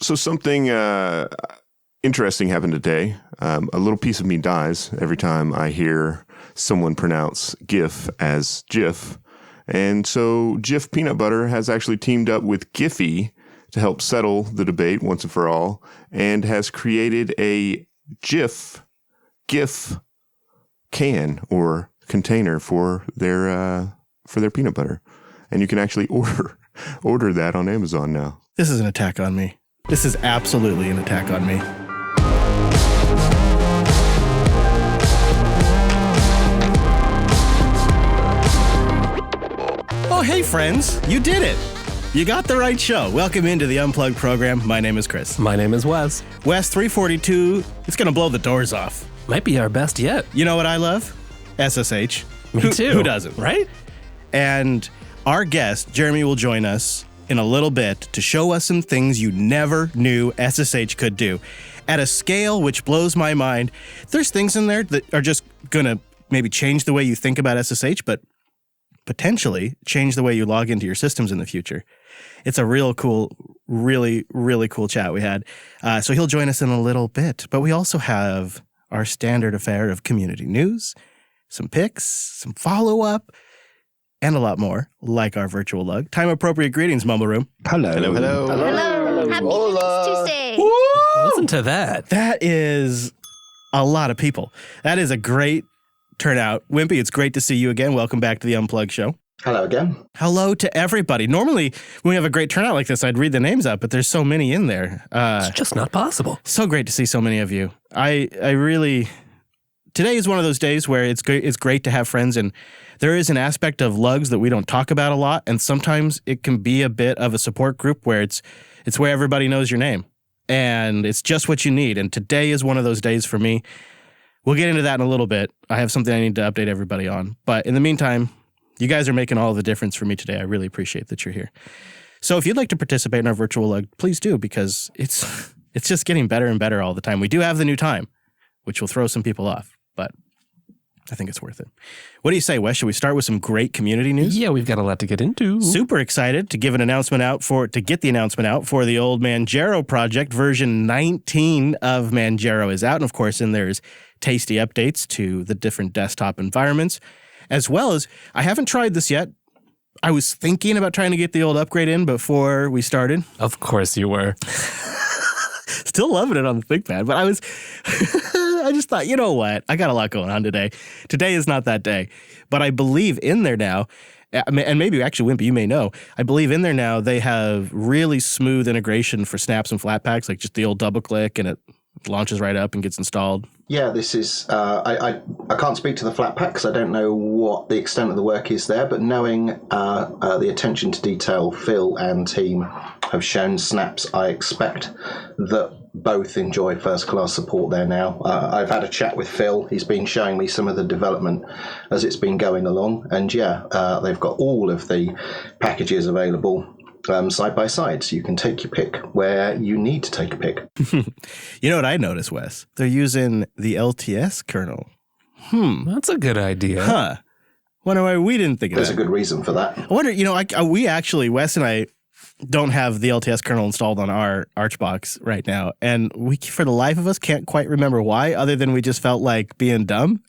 So something interesting happened today. A little piece of me dies every time I hear someone pronounce GIF as GIF. And so Jif Peanut Butter has actually teamed up with Giphy to help settle the debate once and for all, and has created a GIF can or container for their peanut butter. And you can actually order that on Amazon now. This is an attack on me. This is absolutely an attack on me. Oh, hey, friends. You did it. You got the right show. Welcome into the Unplugged program. My name is Chris. My name is Wes. Wes 342, it's going to blow the doors off. Might be our best yet. You know what I love? SSH. Me too. Who doesn't? Right? And our guest, Jeremy, will join us in a little bit to show us some things you never knew SSH could do. At a scale which blows my mind, there's things in there that are just going to maybe change the way you think about SSH, but potentially change the way you log into your systems in the future. It's a real cool, really, really cool chat we had. So he'll join us in a little bit. But we also have our standard affair of community news, some picks, some follow-up, and a lot more, like our virtual lug. Time-appropriate greetings, Mumble Room. Hello. Hello. Happy News Tuesday. Woo! Listen to that. That is a lot of people. That is a great turnout. Wimpy, it's great to see you again. Welcome back to the Unplugged show. Hello again. Hello to everybody. Normally, when we have a great turnout like this, I'd read the names out, but there's so many in there. It's just not possible. So great to see so many of you. I really... Today is one of those days where it's great to have friends, and there is an aspect of lugs that we don't talk about a lot, and sometimes it can be a bit of a support group where it's where everybody knows your name, and it's just what you need, and today is one of those days for me. We'll get into that in a little bit. I have something I need to update everybody on, but in the meantime, you guys are making all the difference for me today. I really appreciate that you're here. So if you'd like to participate in our virtual lug, please do, because it's just getting better and better all the time. We do have the new time, which will throw some people off, but I think it's worth it. What do you say, Wes? Should we start with some great community news? Yeah, we've got a lot to get into. Super excited to get the announcement out for the old Manjaro project. Version 19 of Manjaro is out, and of course, then there's tasty updates to the different desktop environments, as well as, I haven't tried this yet. I was thinking about trying to get the old upgrade in before we started. Of course you were. Still loving it on the ThinkPad, but I just thought, you know what? I got a lot going on today. Today is not that day. But I believe in there now, and maybe actually, Wimpy, you may know, I believe in there now they have really smooth integration for snaps and Flatpaks, like just the old double click and it launches right up and gets installed. Yeah, this is, I can't speak to the Flatpak because I don't know what the extent of the work is there, but knowing the attention to detail Phil and team have shown snaps, I expect that both enjoy first-class support there now. I've had a chat with Phil. He's been showing me some of the development as it's been going along. And yeah, they've got all of the packages available side by side, so you can take your pick where you need to take a pick. You know what I noticed, Wes? They're using the LTS kernel. That's a good idea. Huh. Wonder why we didn't think of that. There's a good reason for that. I wonder, we actually, Wes and I don't have the LTS kernel installed on our Archbox right now, and we, for the life of us, can't quite remember why, other than we just felt like being dumb.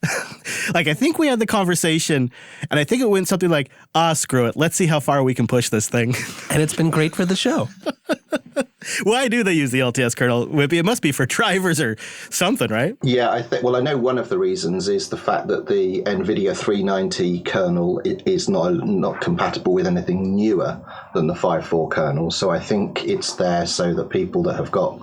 Like, I think we had the conversation, and I think it went something like, screw it, let's see how far we can push this thing. And it's been great for the show. Why do they use the LTS kernel, Whippy? It must be for drivers or something, right? Yeah, I know one of the reasons is the fact that the NVIDIA 390 kernel is not compatible with anything newer than the 5.4 kernel. So I think it's there so that people that have got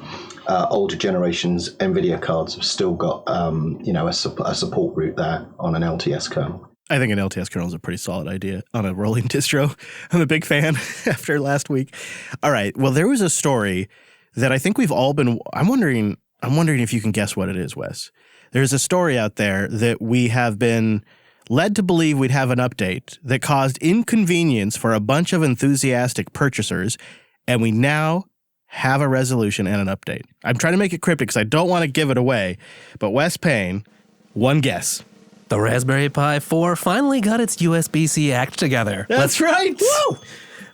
older generations NVIDIA cards have still got a support route there on an LTS kernel. I think an LTS kernel is a pretty solid idea on a rolling distro. I'm a big fan after last week. All right. Well, there was a story that I think we've all been. I'm wondering if you can guess what it is, Wes. There's a story out there that we have been led to believe we'd have an update that caused inconvenience for a bunch of enthusiastic purchasers, and we now have a resolution and an update. I'm trying to make it cryptic because I don't want to give it away, but Wes Payne, one guess. The Raspberry Pi 4 finally got its USB-C act together. That's right. Woo!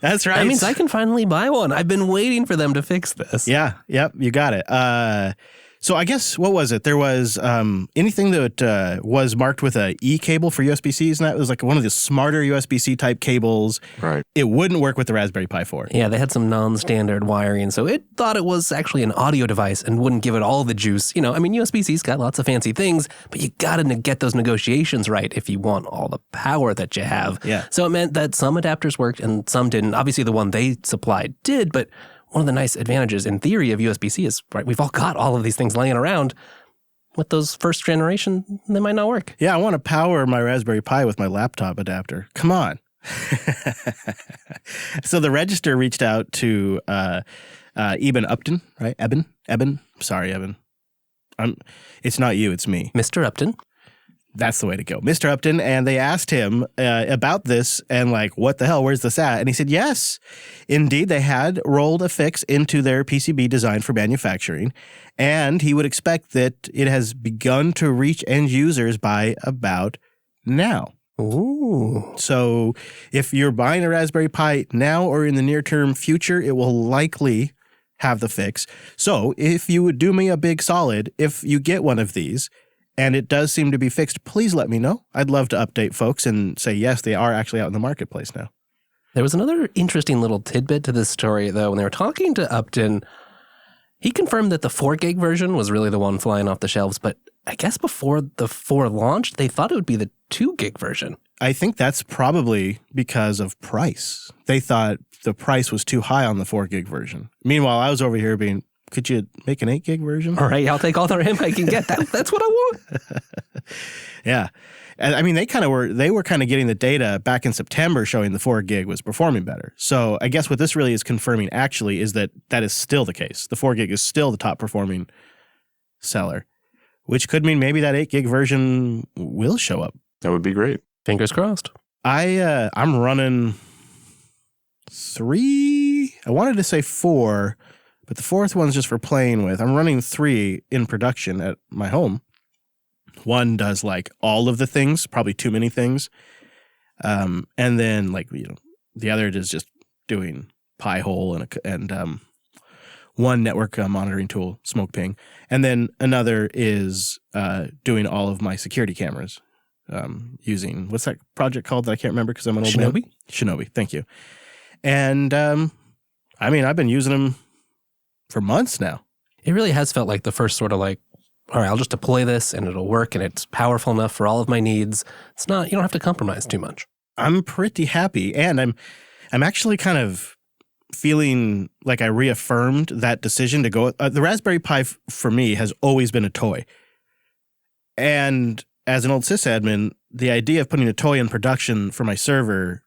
That's right. That means I can finally buy one. I've been waiting for them to fix this. Yeah. Yep. You got it. So I guess, what was it? There was anything that was marked with a E cable for USB-Cs, and that was like one of the smarter USB-C type cables. Right. It wouldn't work with the Raspberry Pi 4. Yeah, they had some non-standard wiring, so it thought it was actually an audio device and wouldn't give it all the juice. USB-C's got lots of fancy things, but you got to get those negotiations right if you want all the power that you have. Yeah. So it meant that some adapters worked and some didn't. Obviously, the one they supplied did, but one of the nice advantages in theory of USB-C is, right, we've all got all of these things laying around. With those first generation, they might not work. Yeah, I want to power my Raspberry Pi with my laptop adapter. Come on. So the Register reached out to Eben Upton, right? Eben. Sorry, Eben. It's not you, it's me. Mr. Upton. That's the way to go. Mr. Upton, and they asked him about this and like, what the hell, where's this at? And he said, yes, indeed, they had rolled a fix into their PCB design for manufacturing, and he would expect that it has begun to reach end users by about now. Ooh. So if you're buying a Raspberry Pi now or in the near-term future, it will likely have the fix. So if you would do me a big solid, if you get one of these, and it does seem to be fixed, please let me know. I'd love to update folks and say, yes, they are actually out in the marketplace now. There was another interesting little tidbit to this story, though. When they were talking to Upton, he confirmed that the 4 gig version was really the one flying off the shelves, but I guess before the 4 launched, they thought it would be the 2 gig version. I think that's probably because of price. They thought the price was too high on the 4 gig version. Meanwhile, I was over here being, could you make an 8 gig version? All right, I'll take all the RAM I can get. That's what I want. Yeah. And I mean, they were kind of getting the data back in September showing the 4 gig was performing better. So I guess what this really is confirming actually is that is still the case. The 4 gig is still the top performing seller, which could mean maybe that 8 gig version will show up. That would be great. Fingers crossed. I'm running 3. I wanted to say 4, but the 4th one's just for playing with. I'm running 3 in production at my home. One does like all of the things, probably too many things. And then the other is just doing Pi-hole and one network monitoring tool, Smoke Ping. And then another is doing all of my security cameras using, what's that project called that I can't remember because I'm an old man? Shinobi, thank you. And I've been using them for months now. It really has felt like the first sort of like, all right, I'll just deploy this and it'll work and it's powerful enough for all of my needs. It's not, you don't have to compromise too much. I'm pretty happy, and I'm actually kind of feeling like I reaffirmed that decision to go. The Raspberry Pi for me has always been a toy. And as an old sysadmin, the idea of putting a toy in production for my server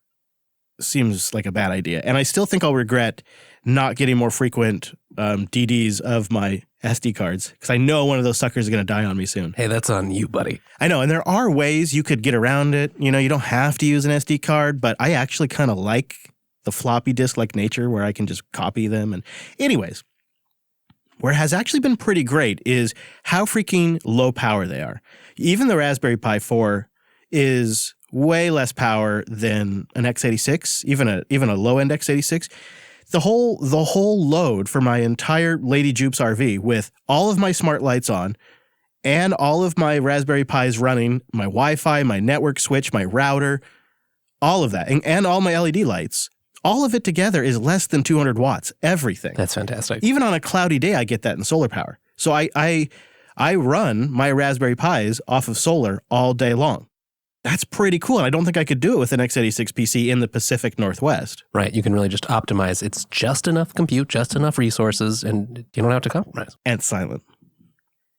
seems like a bad idea. And I still think I'll regret not getting more frequent DDs of my SD cards because I know one of those suckers is going to die on me soon. Hey, that's on you, buddy. I know, and there are ways you could get around it. You don't have to use an SD card, but I actually kind of like the floppy disk-like nature where I can just copy them. And anyways, where it has actually been pretty great is how freaking low power they are. Even the Raspberry Pi 4 is way less power than an x86, even a low-end x86. The whole load for my entire Lady Jupes RV with all of my smart lights on and all of my Raspberry Pis running, my Wi-Fi, my network switch, my router, all of that, and all my LED lights, all of it together is less than 200 watts, everything. That's fantastic. Even on a cloudy day, I get that in solar power. So I run my Raspberry Pis off of solar all day long. That's pretty cool. And I don't think I could do it with an x86 PC in the Pacific Northwest. Right. You can really just optimize. It's just enough compute, just enough resources, and you don't have to compromise. And silent.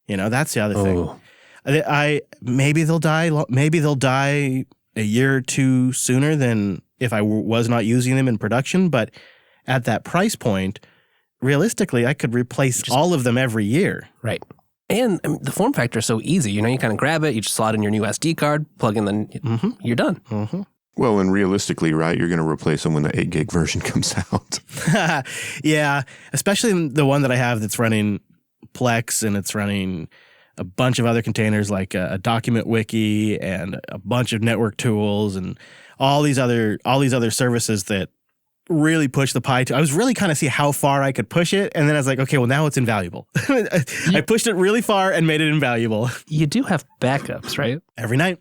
That's the other thing. Maybe they'll die. Maybe they'll die a year or two sooner than if I was not using them in production. But at that price point, realistically, I could replace all of them every year. Right. And the form factor is so easy. You kind of grab it, you just slot in your new SD card, plug in, then you're done. Mm-hmm. Well, and realistically, right, you're going to replace them when the 8 gig version comes out. Yeah, especially the one that I have that's running Plex and it's running a bunch of other containers like a document wiki and a bunch of network tools and all these other services that really push the Pi. I was really kind of see how far I could push it. And then I was like, okay, well, now it's invaluable. I pushed it really far and made it invaluable. You do have backups, right? Every night.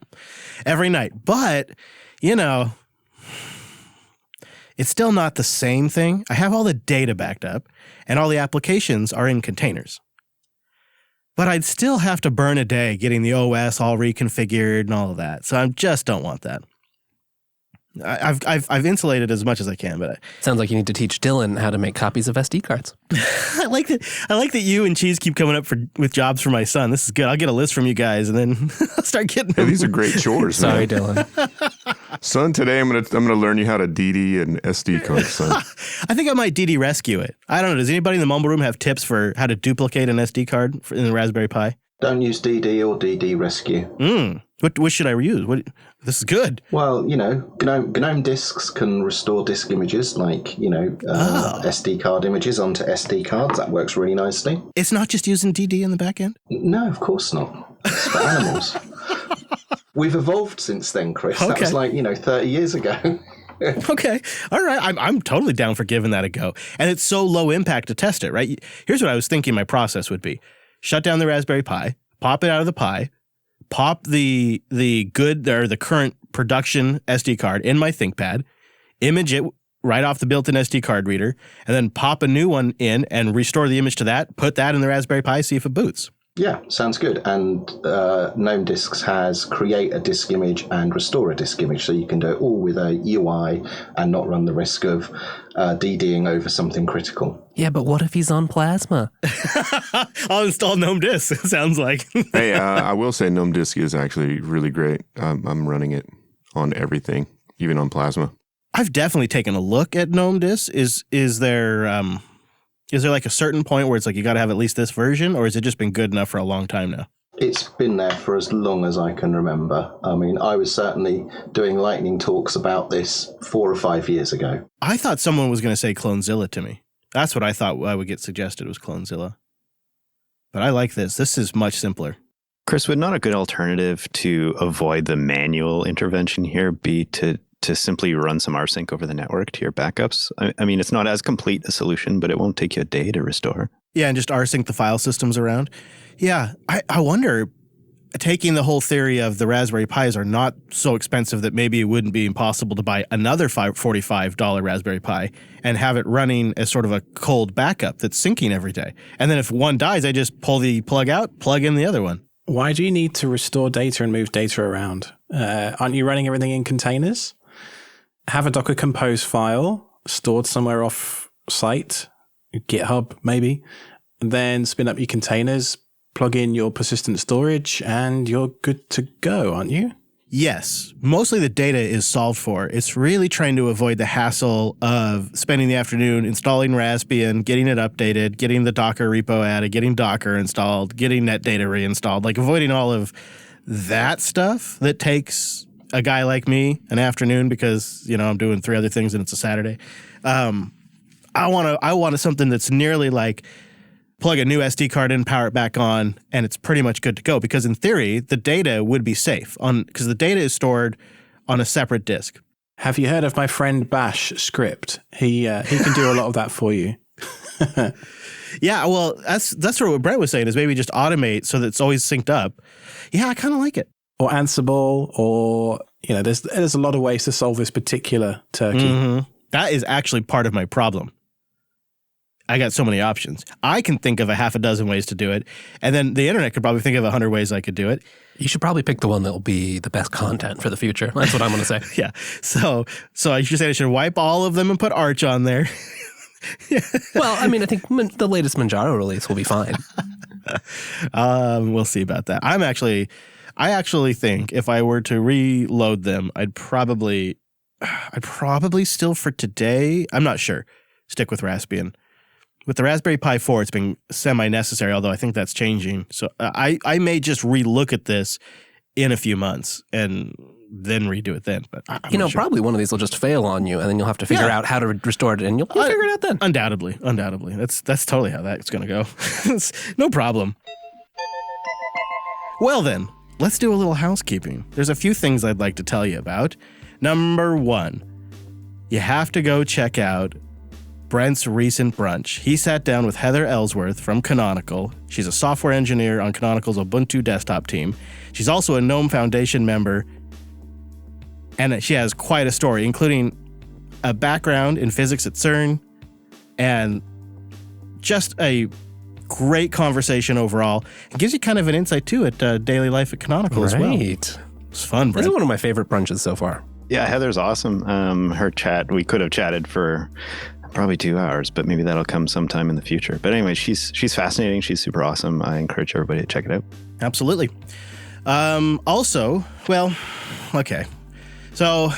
But, you know, it's still not the same thing. I have all the data backed up and all the applications are in containers. But I'd still have to burn a day getting the OS all reconfigured and all of that. So I just don't want that. I've insulated as much as I can, but Sounds like you need to teach Dylan how to make copies of SD cards. I like that you and Cheese keep coming up with jobs for my son. This is good. I'll get a list from you guys, and then I'll start getting them. Hey, these are great chores. Sorry, man. Dylan. Son, today I'm gonna learn you how to DD and SD card, son. I think I might DD rescue it. I don't know. Does anybody in the mumble room have tips for how to duplicate an SD card in the Raspberry Pi? Don't use DD or DD rescue. What should I use? This is good. Well, you know, GNOME disks can restore disk images, like, SD card images onto SD cards. That works really nicely. It's not just using DD in the back end? No, of course not. It's for animals. We've evolved since then, Chris. Okay. That was like, 30 years ago. Okay. All right. I'm totally down for giving that a go. And it's so low impact to test it, right? Here's what I was thinking my process would be. Shut down the Raspberry Pi, pop it out of the Pi, pop the current production SD card in my ThinkPad, image it right off the built-in SD card reader, and then pop a new one in and restore the image to that, put that in the Raspberry Pi, see if it boots. Yeah, sounds good. And GNOME Disks has create a disk image and restore a disk image, so you can do it all with a UI and not run the risk of DDing over something critical. Yeah, but what if he's on Plasma? I'll install GNOME Disk, it sounds like. Hey, I will say GNOME Disk is actually really great. I'm running it on everything, even on Plasma. I've definitely taken a look at GNOME Disk. Is there like a certain point where it's like you got to have at least this version, or has it just been good enough for a long time now? It's been there for as long as I can remember. I mean, I was certainly doing lightning talks about this 4 or 5 years ago. I thought someone was going to say Clonezilla to me. That's what I thought I would get suggested was Clonezilla. But I like this. This is much simpler. Chris, would not a good alternative to avoid the manual intervention here be to simply run some rsync over the network to your backups? I mean, it's not as complete a solution, but it won't take you a day to restore. Yeah, and just rsync the file systems around. Yeah, I wonder, taking the whole theory of the Raspberry Pis are not so expensive that maybe it wouldn't be impossible to buy another $45 Raspberry Pi and have it running as sort of a cold backup that's syncing every day. And then if one dies, I just pull the plug out, plug in the other one. Why do you need to restore data and move data around? Aren't you running everything in containers? Have a Docker Compose file stored somewhere off site, GitHub maybe, and then spin up your containers, plug in your persistent storage, and you're good to go, aren't you? Yes. Mostly the data is solved for. It's really trying to avoid the hassle of spending the afternoon installing Raspbian, getting it updated, getting the Docker repo added, getting Docker installed, getting NetData reinstalled, like avoiding all of that stuff that takes a guy like me an afternoon because, I'm doing 3 other things and it's a Saturday. I want something that's nearly like plug a new SD card in, power it back on, and it's pretty much good to go. Because in theory, the data would be safe because the data is stored on a separate disk. Have you heard of my friend Bash script? He can do a lot of that for you. Yeah, well, that's sort of what Brent was saying is maybe just automate so that it's always synced up. Yeah, I kind of like it. Or Ansible, or there's a lot of ways to solve this particular turkey. Mm-hmm. That is actually part of my problem. I got so many options. I can think of a half a dozen ways to do it, and then the internet could probably think of 100 ways I could do it. You should probably pick the one that will be the best content for the future. That's what I'm going to say. Yeah. So I should say I should wipe all of them and put Arch on there. Well, I mean, I think the latest Manjaro release will be fine. We'll see about that. I actually think if I were to reload them, I'd probably still for today, I'm not sure, stick with Raspbian. With the Raspberry Pi 4, it's been semi-necessary, although I think that's changing. So I may just relook at this in a few months and then redo it then. But I'm not sure. Probably one of these will just fail on you, and then you'll have to figure out how to restore it, and you'll figure it out then. Undoubtedly. That's totally how that's going to go. No problem. Well then, let's do a little housekeeping. There's a few things I'd like to tell you about. Number 1, you have to go check out Brent's recent brunch. He sat down with Heather Ellsworth from Canonical. She's a software engineer on Canonical's Ubuntu desktop team. She's also a GNOME Foundation member, and she has quite a story, including a background in physics at CERN, and just a great conversation overall. It gives you kind of an insight, too, at daily life at Canonical as well. Right. It's fun, Brent. This is one of my favorite brunches so far. Yeah, Heather's awesome. Her chat, we could have chatted for probably 2 hours, but maybe that'll come sometime in the future. But anyway, she's fascinating. She's super awesome. I encourage everybody to check it out. Absolutely. Also, well, okay. So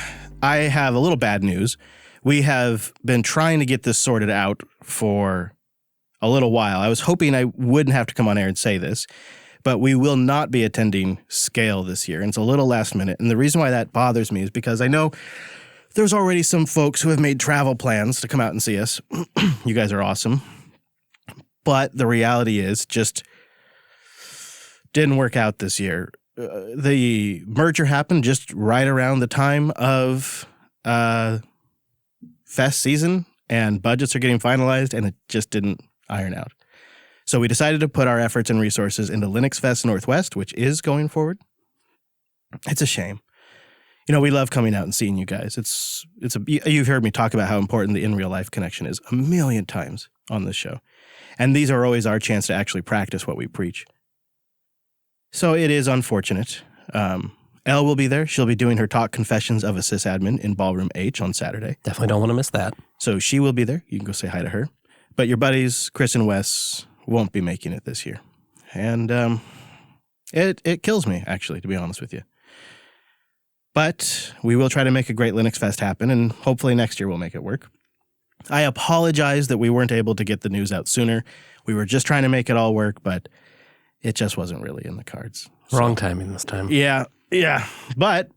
I have a little bad news. We have been trying to get this sorted out for a little while. I was hoping I wouldn't have to come on air and say this, but we will not be attending Scale this year. And it's a little last minute. And the reason why that bothers me is because I know there's already some folks who have made travel plans to come out and see us. You guys are awesome. But the reality is just didn't work out this year. The merger happened just right around the time of Fest season, and budgets are getting finalized, and it just didn't iron out. So we decided to put our efforts and resources into Linux Fest Northwest, which is going forward. It's a shame. You know, we love coming out and seeing you guys. You've heard me talk about how important the in real life connection is a million times on this show. And these are always our chance to actually practice what we preach. So it is unfortunate. Elle will be there. She'll be doing her talk Confessions of a Sysadmin in Ballroom H on Saturday. Definitely don't want to miss that. So she will be there. You can go say hi to her. But your buddies, Chris and Wes, won't be making it this year. And it kills me, actually, to be honest with you. But we will try to make a great Linux Fest happen, and hopefully next year we'll make it work. I apologize that we weren't able to get the news out sooner. We were just trying to make it all work, but it just wasn't really in the cards. Wrong timing this time. Yeah. But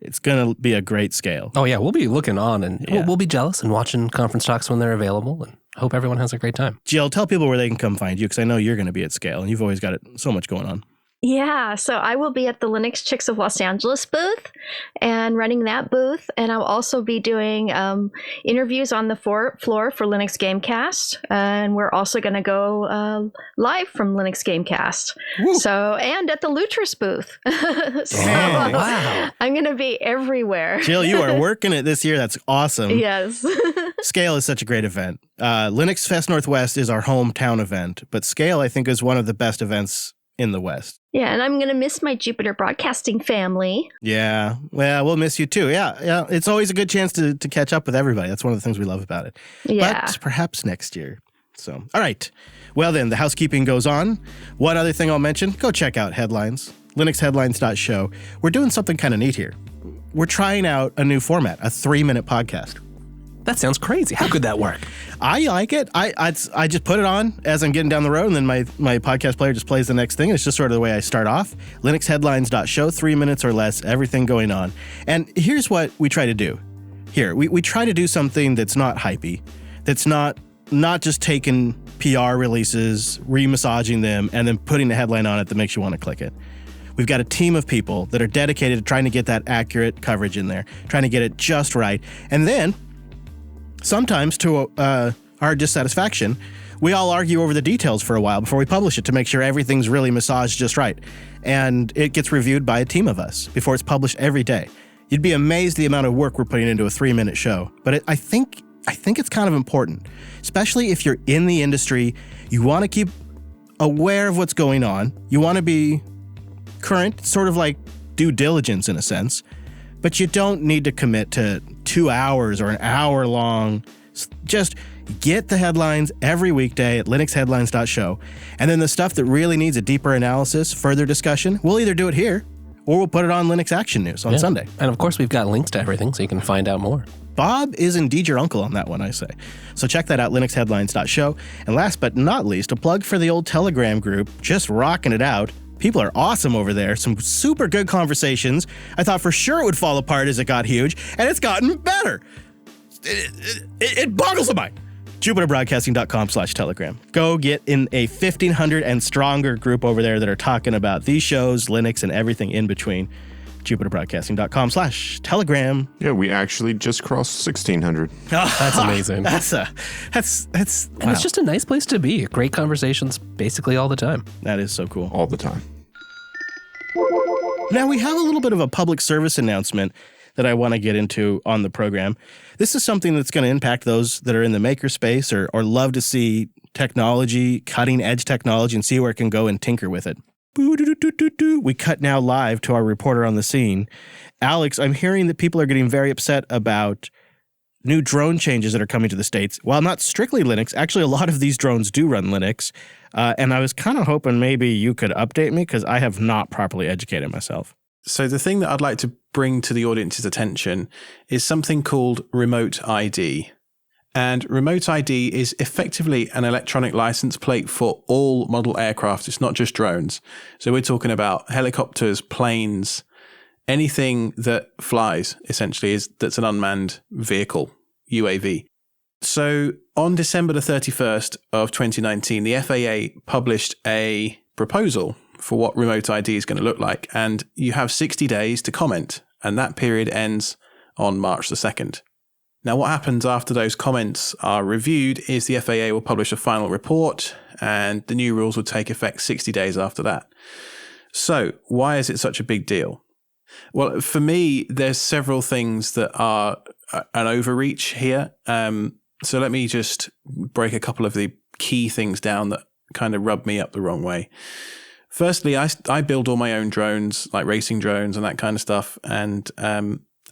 it's going to be a great Scale. Oh, yeah. We'll be looking on, and we'll be jealous and watching conference talks when they're available, and hope everyone has a great time. Jill, tell people where they can come find you, because I know you're going to be at Scale, and you've always got so much going on. Yeah, so I will be at the Linux Chicks of Los Angeles booth and running that booth. And I'll also be doing interviews on the floor for Linux Gamecast. And we're also going to go live from Linux Gamecast. Woo. So, and at the Lutris booth. Wow. I'm going to be everywhere. Jill, you are working it this year. That's awesome. Yes. Scale is such a great event. Linux Fest Northwest is our hometown event, but Scale, I think, is one of the best events in the West. Yeah, and I'm going to miss my Jupiter Broadcasting family. Yeah, well, we'll miss you too. Yeah. It's always a good chance to catch up with everybody. That's one of the things we love about it. Yeah. But perhaps next year. So, all right. Well, then, the housekeeping goes on. One other thing I'll mention, go check out Headlines, linuxheadlines.show. We're doing something kind of neat here. We're trying out a new format, a 3-minute podcast. That sounds crazy. How could that work? I like it. I just put it on as I'm getting down the road, and then my podcast player just plays the next thing. It's just sort of the way I start off. linuxheadlines.show, 3 minutes or less, everything going on. And here's what we try to do. Here, we try to do something that's not hypey, that's not just taking PR releases, remassaging them, and then putting the headline on it that makes you want to click it. We've got a team of people that are dedicated to trying to get that accurate coverage in there, trying to get it just right. And then sometimes, to our dissatisfaction, we all argue over the details for a while before we publish it to make sure everything's really massaged just right. And it gets reviewed by a team of us before it's published every day. You'd be amazed the amount of work we're putting into a 3-minute show. But I think it's kind of important, especially if you're in the industry. You want to keep aware of what's going on. You want to be current, sort of like due diligence in a sense. But you don't need to commit to 2 hours or an hour long. Just get the headlines every weekday at linuxheadlines.show. And then the stuff that really needs a deeper analysis, further discussion, we'll either do it here or we'll put it on Linux Action News on Sunday. And of course, we've got links to everything so you can find out more. Bob is indeed your uncle on that one, I say. So check that out, linuxheadlines.show. And last but not least, a plug for the old Telegram group, just rocking it out. People are awesome over there. Some super good conversations. I thought for sure it would fall apart as it got huge, and it's gotten better. It boggles the mind. JupiterBroadcasting.com/Telegram. Go get in a 1,500 and stronger group over there that are talking about these shows, Linux, and everything in between. jupiterbroadcasting.com/telegram. Yeah, we actually just crossed 1,600. That's amazing. That's And wow. it's just a nice place to be. Great conversations basically all the time. That is so cool. All the time. Now we have a little bit of a public service announcement that I want to get into on the program. This is something that's going to impact those that are in the makerspace or love to see technology, cutting edge technology, and see where it can go and tinker with it. We cut now live to our reporter on the scene. Alex, I'm hearing that people are getting very upset about new drone changes that are coming to the States. While not strictly Linux, actually a lot of these drones do run Linux. And I was kind of hoping maybe you could update me because I have not properly educated myself. So the thing that I'd like to bring to the audience's attention is something called Remote ID. And Remote ID is effectively an electronic license plate for all model aircraft. It's not just drones. So we're talking about helicopters, planes, anything that flies, essentially, that's an unmanned vehicle, UAV. So on December the 31st of 2019, the FAA published a proposal for what Remote ID is going to look like. And you have 60 days to comment. And that period ends on March the 2nd. Now, what happens after those comments are reviewed is the FAA will publish a final report and the new rules will take effect 60 days after that. So why is it such a big deal? Well, for me, there's several things that are an overreach here. So let me just break a couple of the key things down that kind of rub me up the wrong way. Firstly, I build all my own drones, like racing drones and that kind of stuff. And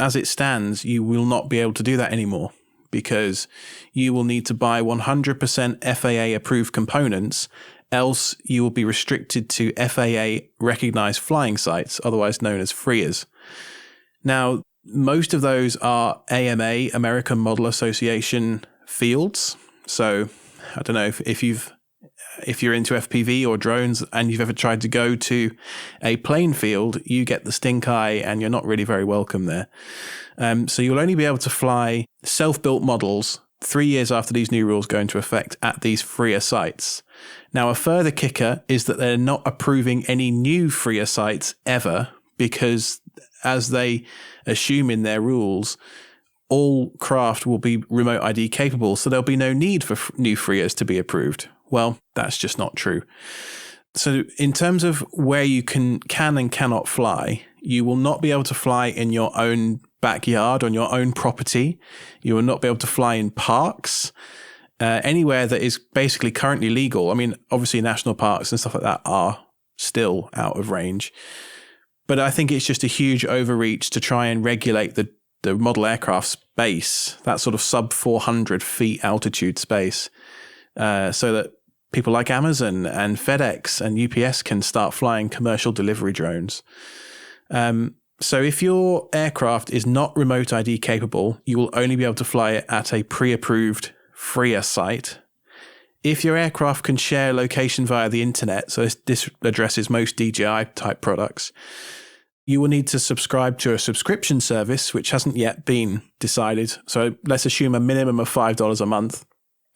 as it stands, you will not be able to do that anymore because you will need to buy 100% FAA approved components, else you will be restricted to FAA recognized flying sites, otherwise known as FRIAs. Now, most of those are AMA, American Model Association fields. So I don't know if you're into FPV or drones and you've ever tried to go to a plane field, you get the stink eye and you're not really very welcome there. So you'll only be able to fly self-built models 3 years after these new rules go into effect at these FRIA sites. Now, a further kicker is that they're not approving any new FRIA sites ever because, as they assume in their rules, all craft will be remote ID capable, so there'll be no need for new FRIAs to be approved. Well, that's just not true. So in terms of where you can and cannot fly, you will not be able to fly in your own backyard, on your own property. You will not be able to fly in parks, anywhere that is basically currently legal. I mean, obviously national parks and stuff like that are still out of range. But I think it's just a huge overreach to try and regulate the model aircraft space, that sort of sub 400 feet altitude space, so that people like Amazon and FedEx and UPS can start flying commercial delivery drones. So if your aircraft is not remote ID capable, you will only be able to fly it at a pre-approved FRIA site. If your aircraft can share location via the internet, so this addresses most DJI type products, you will need to subscribe to a subscription service, which hasn't yet been decided. So let's assume a minimum of $5 a month.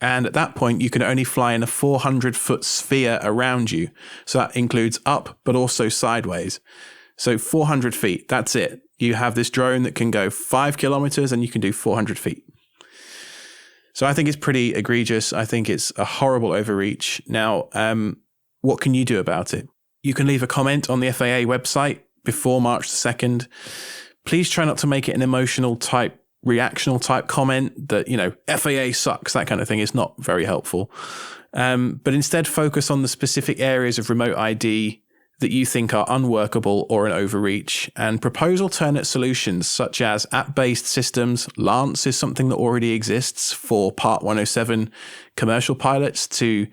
And at that point, you can only fly in a 400-foot sphere around you. So that includes up, but also sideways. So 400 feet, that's it. You have this drone that can go 5 kilometers and you can do 400 feet. So I think it's pretty egregious. I think it's a horrible overreach. Now, what can you do about it? You can leave a comment on the FAA website before March the 2nd. Please try not to make it an emotional type, reactional type comment that, FAA sucks, that kind of thing is not very helpful. But instead focus on the specific areas of remote ID that you think are unworkable or an overreach, and propose alternate solutions such as app-based systems. Lance is something that already exists for Part 107 commercial pilots to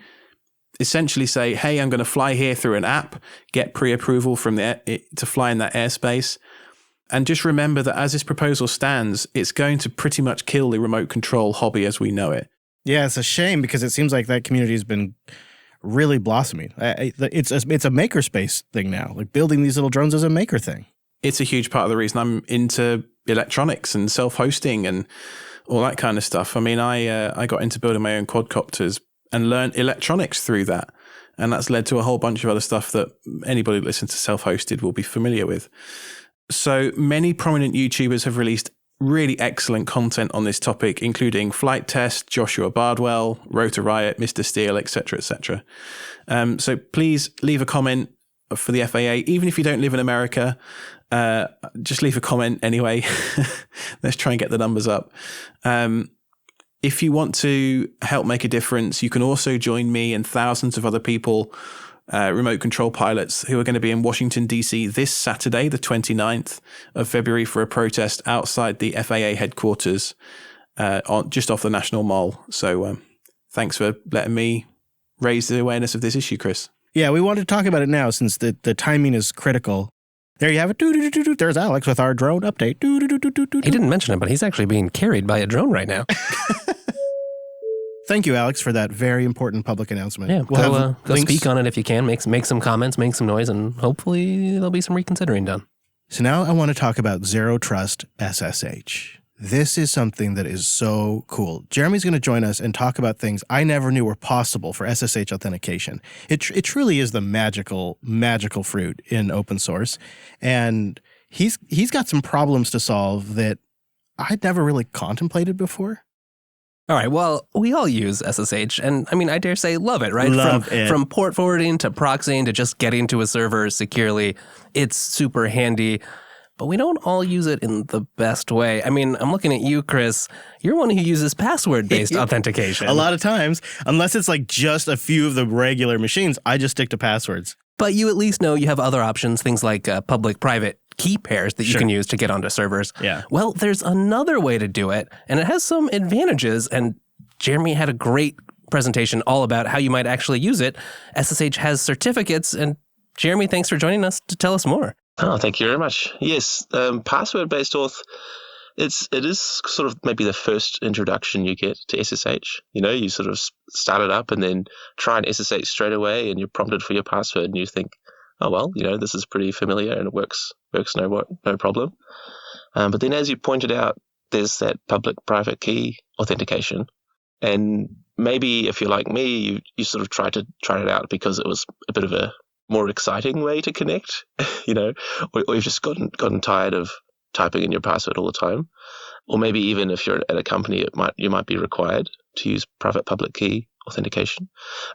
essentially say, hey, I'm going to fly here through an app, get pre-approval from to fly in that airspace. And just remember that as this proposal stands, it's going to pretty much kill the remote control hobby as we know it. Yeah, it's a shame because it seems like that community has been really blossoming. It's a makerspace thing now. Like building these little drones is a maker thing. It's a huge part of the reason I'm into electronics and self-hosting and all that kind of stuff. I mean, I got into building my own quadcopters and learned electronics through that. And that's led to a whole bunch of other stuff that anybody that listens to self-hosted will be familiar with. So many prominent YouTubers have released really excellent content on this topic, including Flight Test, Joshua Bardwell, Rotor Riot, Mr. Steele, etc., etc. So please leave a comment for the FAA, even if you don't live in America. Just leave a comment anyway. Let's try and get the numbers up. If you want to help make a difference, you can also join me and thousands of other people, remote control pilots, who are going to be in Washington, D.C. this Saturday, the 29th of February, for a protest outside the FAA headquarters just off the National Mall. So thanks for letting me raise the awareness of this issue, Chris. Yeah, we wanted to talk about it now since the timing is critical. There you have it. There's Alex with our drone update. He didn't mention it, but he's actually being carried by a drone right now. Thank you, Alex, for that very important public announcement. Yeah, we'll go speak on it if you can. Make some comments, make some noise, and hopefully there'll be some reconsidering done. So now I want to talk about Zero Trust SSH. This is something that is so cool. Jeremy's going to join us and talk about things I never knew were possible for SSH authentication. It truly is the magical fruit in open source. And he's got some problems to solve that I'd never really contemplated before. All right, well, we all use SSH, and I mean, I dare say love it, right? From port forwarding to proxying to just getting to a server securely, it's super handy. But we don't all use it in the best way. I mean, I'm looking at you, Chris. You're one who uses password-based authentication. A lot of times, unless it's like just a few of the regular machines, I just stick to passwords. But you at least know you have other options, things like public-private key pairs that you can use to get onto servers. Yeah. Well, there's another way to do it, and it has some advantages. And Jeremy had a great presentation all about how you might actually use it. SSH has certificates, and Jeremy, thanks for joining us to tell us more. Oh, thank you very much. Yes, password-based auth, it is sort of maybe the first introduction you get to SSH. You know, you sort of start it up and then try and SSH straight away, and you're prompted for your password, and you think, oh, well, you know, this is pretty familiar and it works no problem. But then, as you pointed out, there's that public-private key authentication. And maybe if you're like me, you sort of tried it out because it was a bit of a more exciting way to connect, you know, or you've just gotten tired of typing in your password all the time. Or maybe even if you're at a company, you might be required to use private public key authentication.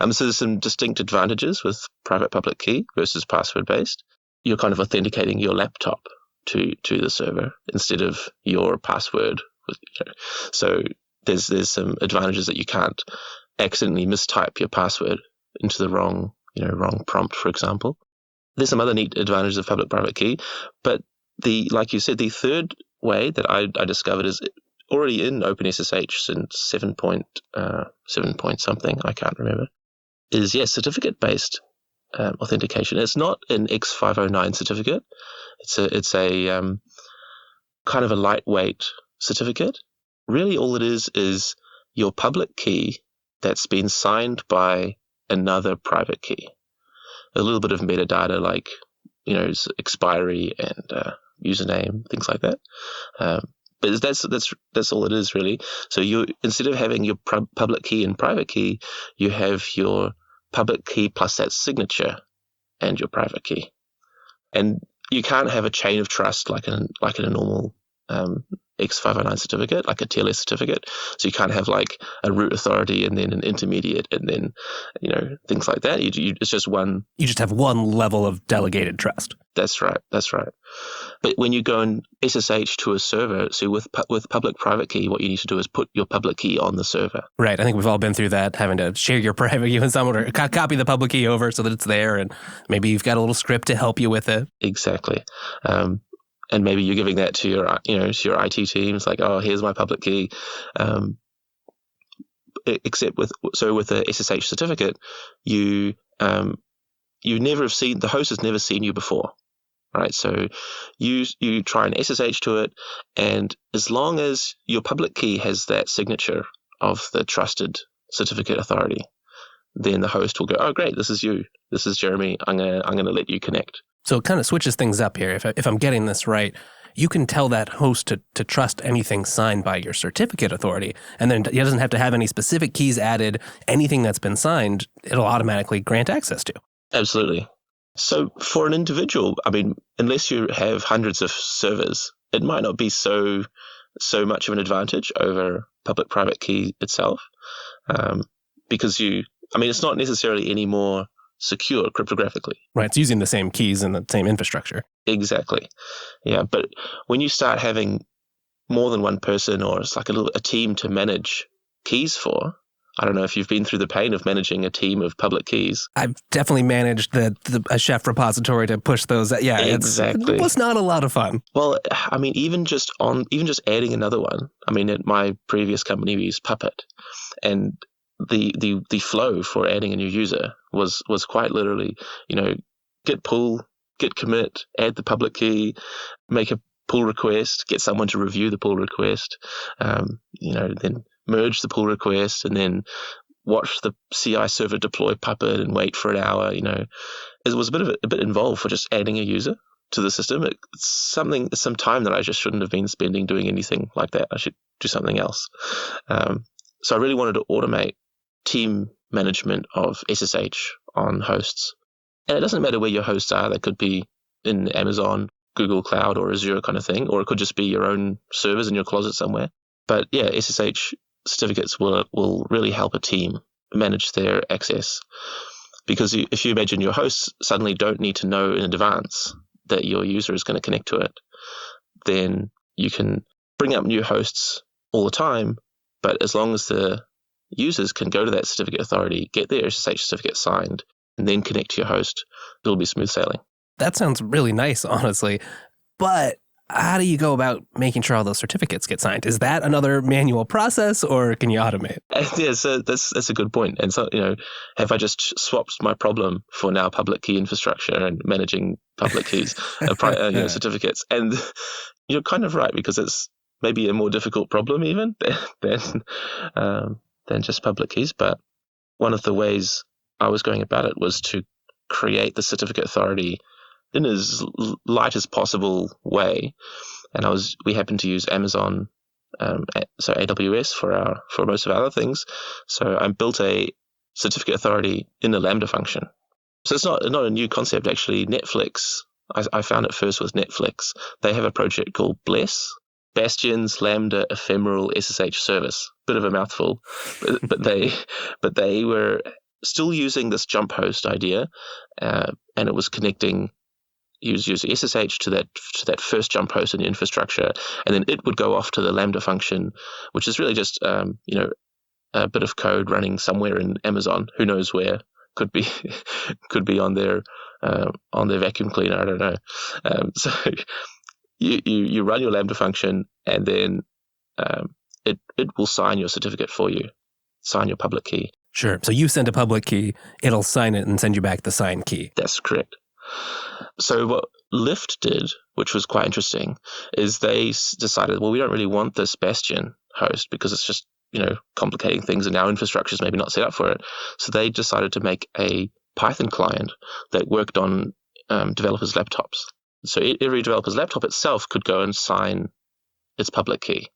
So there's some distinct advantages with private public key versus password based. You're kind of authenticating your laptop to the server instead of your password. So there's some advantages that you can't accidentally mistype your password into the wrong prompt, for example. There's some other neat advantages of public-private key, but like you said, the third way that I discovered is already in OpenSSH since 7 point something, I can't remember, is certificate-based authentication. It's not an X509 certificate. It's a kind of a lightweight certificate. Really, all it is your public key that's been signed by another private key. A little bit of metadata like, you know, expiry and username, things like that. But that's all it is, really. So you, instead of having your public key and private key, you have your public key plus that signature and your private key. And you can't have a chain of trust like in a normal X509 certificate, like a TLS certificate. So you can't have like a root authority and then an intermediate and then, you know, things like that. It's just one. You just have one level of delegated trust. That's right. But when you go and SSH to a server, so with public-private key, what you need to do is put your public key on the server. Right. I think we've all been through that, having to share your private key with someone or copy the public key over so that it's there, and maybe you've got a little script to help you with it. Exactly. And maybe you're giving that to your IT team. It's like, oh, here's my public key. Except with the SSH certificate, you never have seen, the host has never seen you before, right? So you try and SSH to it, and as long as your public key has that signature of the trusted certificate authority, then the host will go, oh, great, this is you. This is Jeremy. I'm gonna let you connect. So it kind of switches things up here. If I'm getting this right, you can tell that host to trust anything signed by your certificate authority, and then it doesn't have to have any specific keys added. Anything that's been signed, it'll automatically grant access to. Absolutely. So for an individual, I mean, unless you have hundreds of servers, it might not be so much of an advantage over public-private key itself, because it's not necessarily any more secure cryptographically. Right. It's using the same keys and the same infrastructure. Exactly. Yeah. But when you start having more than one person, or it's like a team to manage keys for, I don't know if you've been through the pain of managing a team of public keys. I've definitely managed a Chef repository to push those. Yeah, exactly. It was not a lot of fun. Well, I mean, even just adding another one. I mean, at my previous company, we used Puppet, and the flow for adding a new user was quite literally, git pull, git commit, add the public key, make a pull request, get someone to review the pull request, then merge the pull request, and then watch the CI server deploy Puppet and wait for an hour. It was a bit involved for just adding a user to the system. It's some time that I just shouldn't have been spending doing anything like that. I should do something else. So I really wanted to automate team management of SSH on hosts. And it doesn't matter where your hosts are. They could be in Amazon, Google Cloud, or Azure kind of thing, or it could just be your own servers in your closet somewhere. But yeah, SSH certificates will really help a team manage their access. Because if you imagine your hosts suddenly don't need to know in advance that your user is going to connect to it, then you can bring up new hosts all the time, but as long as the users can go to that certificate authority, get their SSH certificate signed, and then connect to your host, it'll be smooth sailing. That sounds really nice, honestly. But how do you go about making sure all those certificates get signed? Is that another manual process, or can you automate? Yeah, so that's a good point. And so, have I just swapped my problem for now public key infrastructure and managing public keys, certificates? And you're kind of right, because it's maybe a more difficult problem even than just public keys. But one of the ways I was going about it was to create the certificate authority in as light as possible way. And we happened to use Amazon, so AWS for most of our other things. So I built a certificate authority in the Lambda function. So it's not a new concept, actually. Netflix, I found it first with Netflix. They have a project called Bless, Bastion's Lambda Ephemeral SSH Service. Bit of a mouthful, but they were still using this jump host idea, and it was connecting user SSH to that first jump host in the infrastructure, and then it would go off to the Lambda function, which is really just a bit of code running somewhere in Amazon. Who knows where? Could be on their vacuum cleaner. I don't know. So you run your Lambda function, and then it will sign your certificate for you, sign your public key. Sure. So you send a public key, it'll sign it and send you back the signed key. That's correct. So what Lyft did, which was quite interesting, is they decided, well, we don't really want this Bastion host because it's just, complicating things, and our infrastructure is maybe not set up for it. So they decided to make a Python client that worked on developers' laptops. So every developer's laptop itself could go and sign its public key,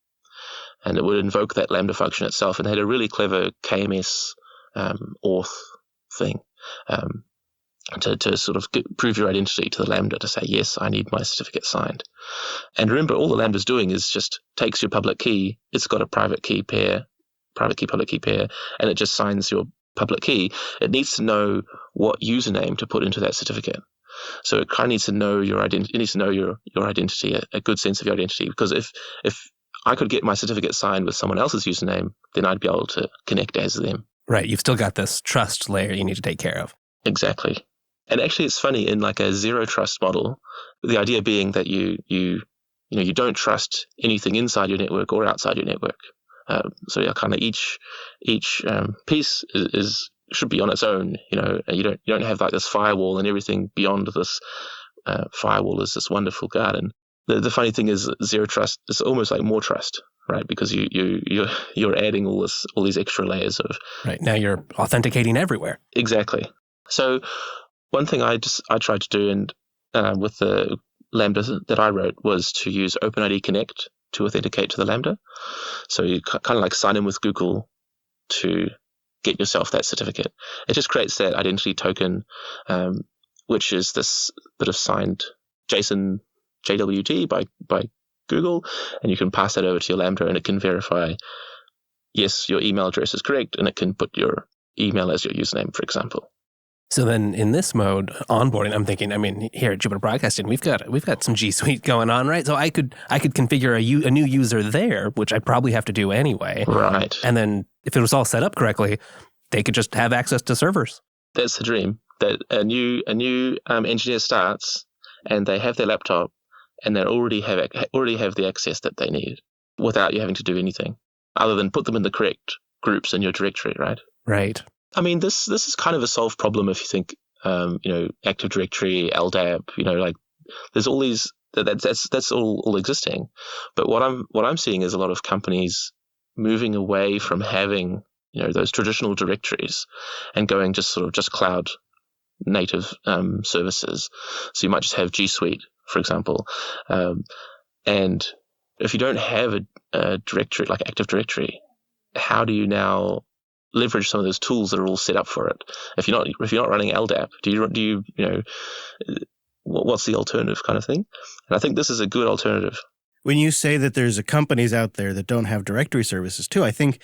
and it would invoke that Lambda function itself. And they had a really clever KMS auth thing to sort of prove your identity to the Lambda, to say, yes, I need my certificate signed. And remember, all the Lambda's doing is just takes your public key, it's got a private key pair, public key pair, and it just signs your public key. It needs to know what username to put into that certificate. So it kind of needs to know your identity. It needs to know your identity, a good sense of your identity. Because if I could get my certificate signed with someone else's username, then I'd be able to connect as them. Right. You've still got this trust layer you need to take care of. Exactly. And actually, it's funny, in like a zero trust model, the idea being that you don't trust anything inside your network or outside your network. So kind of each piece should be on its own. You don't have like this firewall, and everything beyond this firewall is this wonderful garden. The funny thing is, zero trust is almost like more trust, right? Because you're adding all these extra layers of. Right, now you're authenticating everywhere. Exactly. So one thing I tried to do, and with the Lambda that I wrote, was to use OpenID Connect to authenticate to the Lambda. So you kind of like sign in with Google to get yourself that certificate. It just creates that identity token which is this bit of signed JSON JWT by Google, and you can pass that over to your Lambda, and it can verify, yes, your email address is correct, and it can put your email as your username, for example. So then in this mode, onboarding, I'm thinking, here at Jupiter Broadcasting, we've got some G Suite going on, right? So I could configure a new user there, which I'd probably have to do anyway. Right. And then if it was all set up correctly, they could just have access to servers. That's the dream. That a new engineer starts, and they have their laptop, and they already have the access that they need without you having to do anything other than put them in the correct groups in your directory, right? Right. This is kind of a solved problem if you think, Active Directory, LDAP, there's all these, that's all existing. But what I'm seeing is a lot of companies moving away from having, those traditional directories and going just cloud native services. So you might just have G Suite, for example. And if you don't have a directory like Active Directory, how do you now leverage some of those tools that are all set up for it? If you're not running LDAP, what's the alternative kind of thing? And I think this is a good alternative. When you say that there's companies out there that don't have directory services too, I think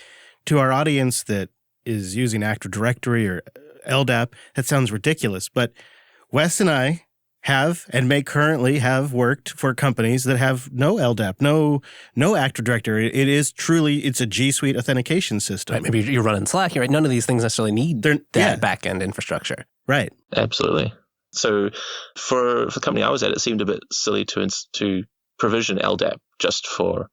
to our audience that is using Active Directory or LDAP, that sounds ridiculous. But Wes and I have and may currently have worked for companies that have no LDAP, no Active Directory. It's a G Suite authentication system. Right, maybe you're running Slack, right? None of these things necessarily need that back-end infrastructure. Right. Absolutely. So for the company I was at, it seemed a bit silly to provision LDAP just for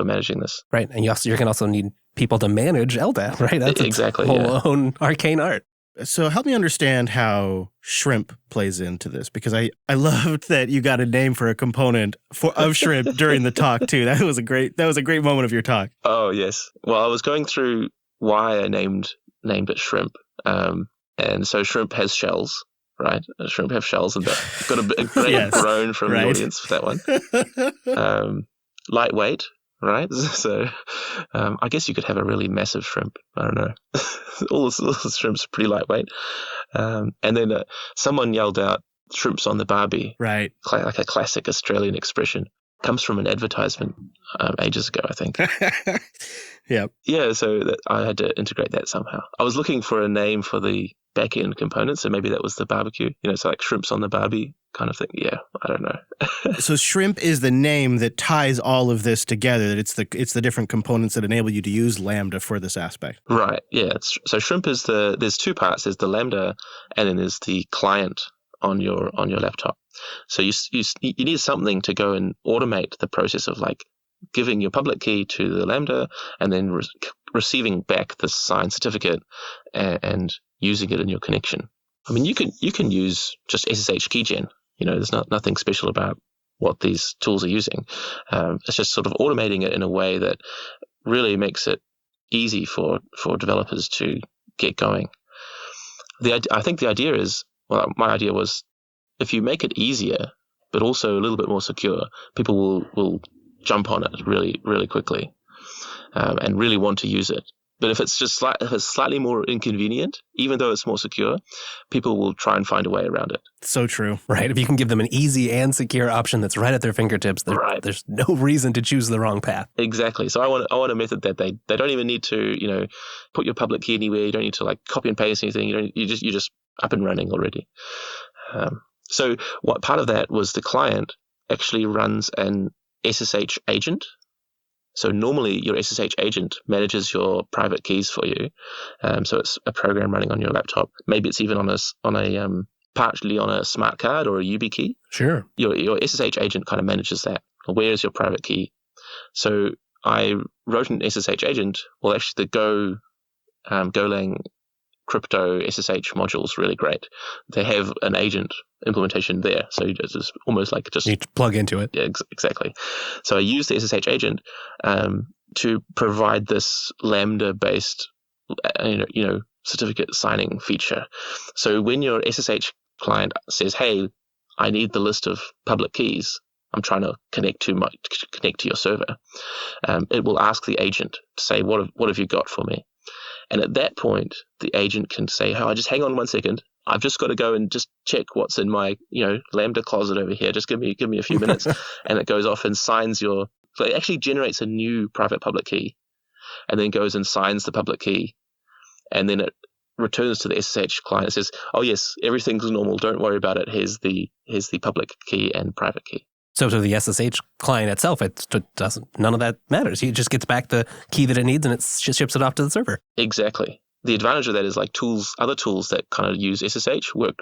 managing this. Right, and you're going to also need people to manage LDAP, right? That's exactly, its whole own arcane art. So help me understand how Shrimp plays into this, because I loved that you got a name for a component of Shrimp during the talk too. That was a great moment of your talk. Oh yes. Well, I was going through why I named it Shrimp, and so Shrimp has shells, right? Shrimp have shells, and got a great yes, groan from right. the audience for that one. Lightweight. Right, so I guess you could have a really massive shrimp. I don't know. all the shrimps are pretty lightweight. And then someone yelled out, "Shrimps on the Barbie." Right, like a classic Australian expression. Comes from an advertisement ages ago, I think. Yep. Yeah, so I had to integrate that somehow. I was looking for a name for the back-end component, so maybe that was the barbecue. So like Shrimps on the Barbie kind of thing. Yeah, I don't know. So Shrimp is the name that ties all of this together. That it's the different components that enable you to use Lambda for this aspect. Right. Yeah. So Shrimp is there's two parts. There's the Lambda, and then there's the client on your laptop. So you need something to go and automate the process of like giving your public key to the Lambda and then receiving back the signed certificate and using it in your connection. You can use just SSH keygen. There's nothing special about what these tools are using. It's just sort of automating it in a way that really makes it easy for developers to get going. I think the idea is, well, my idea was, if you make it easier, but also a little bit more secure, people will jump on it really, really quickly and really want to use it. But if it's just slightly more inconvenient, even though it's more secure, people will try and find a way around it. So true. Right. If you can give them an easy and secure option that's right at their fingertips, there's no reason to choose the wrong path. Exactly. So I want a method that they don't even need to, put your public key anywhere. You don't need to like copy and paste anything. You're just up and running already. So what part of that was the client actually runs an SSH agent. So normally your SSH agent manages your private keys for you. So it's a program running on your laptop. Maybe it's even partially on a smart card or a YubiKey. Sure. Your SSH agent kind of manages that. Where is your private key? So I wrote an SSH agent. Well, actually the Golang crypto SSH module is really great. They have an agent implementation there. So it's almost like just... You need to plug into it. Yeah, exactly. So I used the SSH agent to provide this Lambda-based, certificate signing feature. So when your SSH client says, "Hey, I need the list of public keys. I'm trying to connect to your server," it will ask the agent to say, "What have you got for me?" And at that point, the agent can say, "Oh, just hang on 1 second. I've just got to go and just check what's in my, Lambda closet over here. Just give me a few minutes. And it goes off and signs so it actually generates a new private public key and then goes and signs the public key. And then it returns to the SSH client and says, oh yes, everything's normal. Don't worry about it. Here's the public key and private key. So to the SSH client itself, none of that matters. It just gets back the key that it needs and it just ships it off to the server. Exactly. The advantage of that is like other tools that kind of use SSH work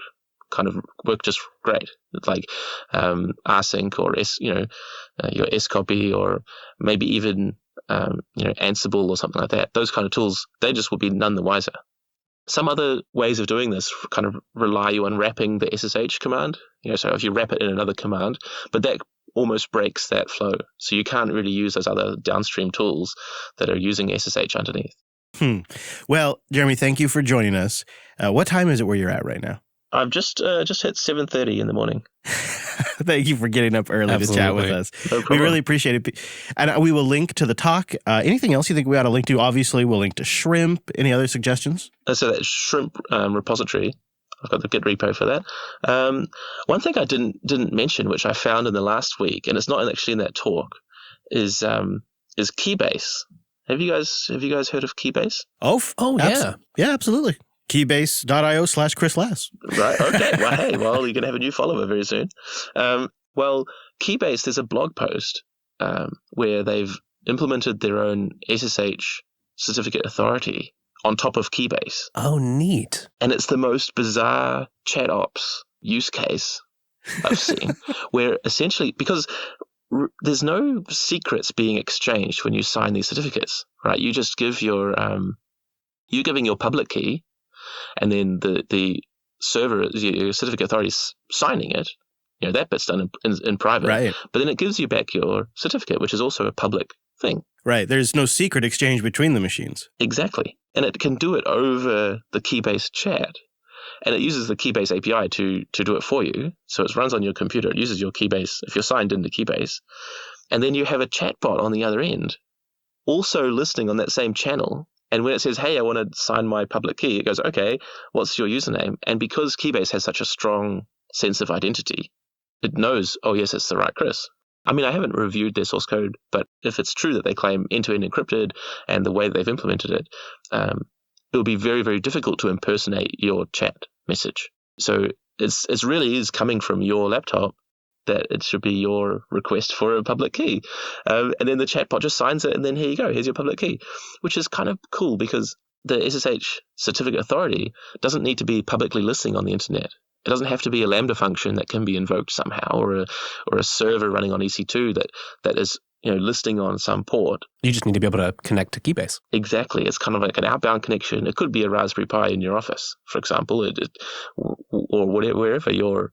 just great. Like rsync or your scopy or maybe even Ansible or something like that. Those kind of tools, they just will be none the wiser. Some other ways of doing this kind of rely you on wrapping the SSH command. So if you wrap it in another command, but that almost breaks that flow. So you can't really use those other downstream tools that are using SSH underneath. Well, Jeremy, thank you for joining us. What time is it where you're at right now? I've just hit 7:30 in the morning. Thank you for getting up early to chat with us. No problem. We really appreciate it. And we will link to the talk. Anything else you think we ought to link to? Obviously, we'll link to Shrimp. Any other suggestions? So that Shrimp repository, I've got the Git repo for that. One thing I didn't mention, which I found in the last week, and it's not actually in that talk, is Keybase. Have you guys heard of Keybase? Yeah. Yeah, absolutely. Keybase.io/Chris Lass. Right. Okay. Well, you're going to have a new follower very soon. Keybase, there's a blog post where they've implemented their own SSH certificate authority on top of Keybase. Oh, neat. And it's the most bizarre chat ops use case I've seen, where essentially, because there's no secrets being exchanged when you sign these certificates, right? You just give you're giving your public key, and then the server, your certificate authority is signing it. That bit's done in private. Right. But then it gives you back your certificate, which is also a public thing. Right. There's no secret exchange between the machines. Exactly. And it can do it over the Keybase chat. And it uses the Keybase API to do it for you. So it runs on your computer. It uses your Keybase, if you're signed into Keybase. And then you have a chatbot on the other end, also listening on that same channel. And when it says, hey, I want to sign my public key, it goes, okay, what's your username? And because Keybase has such a strong sense of identity, it knows, oh, yes, it's the right Chris. I mean, I haven't reviewed their source code, but if it's true that they claim end-to-end encrypted and the way that they've implemented it, it will be very, very difficult to impersonate your chat message. So it really is coming from your laptop that it should be your request for a public key. And then the chatbot just signs it, and then here you go, here's your public key, which is kind of cool because the SSH certificate authority doesn't need to be publicly listening on the internet. It doesn't have to be a Lambda function that can be invoked somehow, or a server running on EC2 that is listing on some port. You just need to be able to connect to Keybase. Exactly. It's kind of like an outbound connection. It could be a Raspberry Pi in your office, for example, or wherever you're.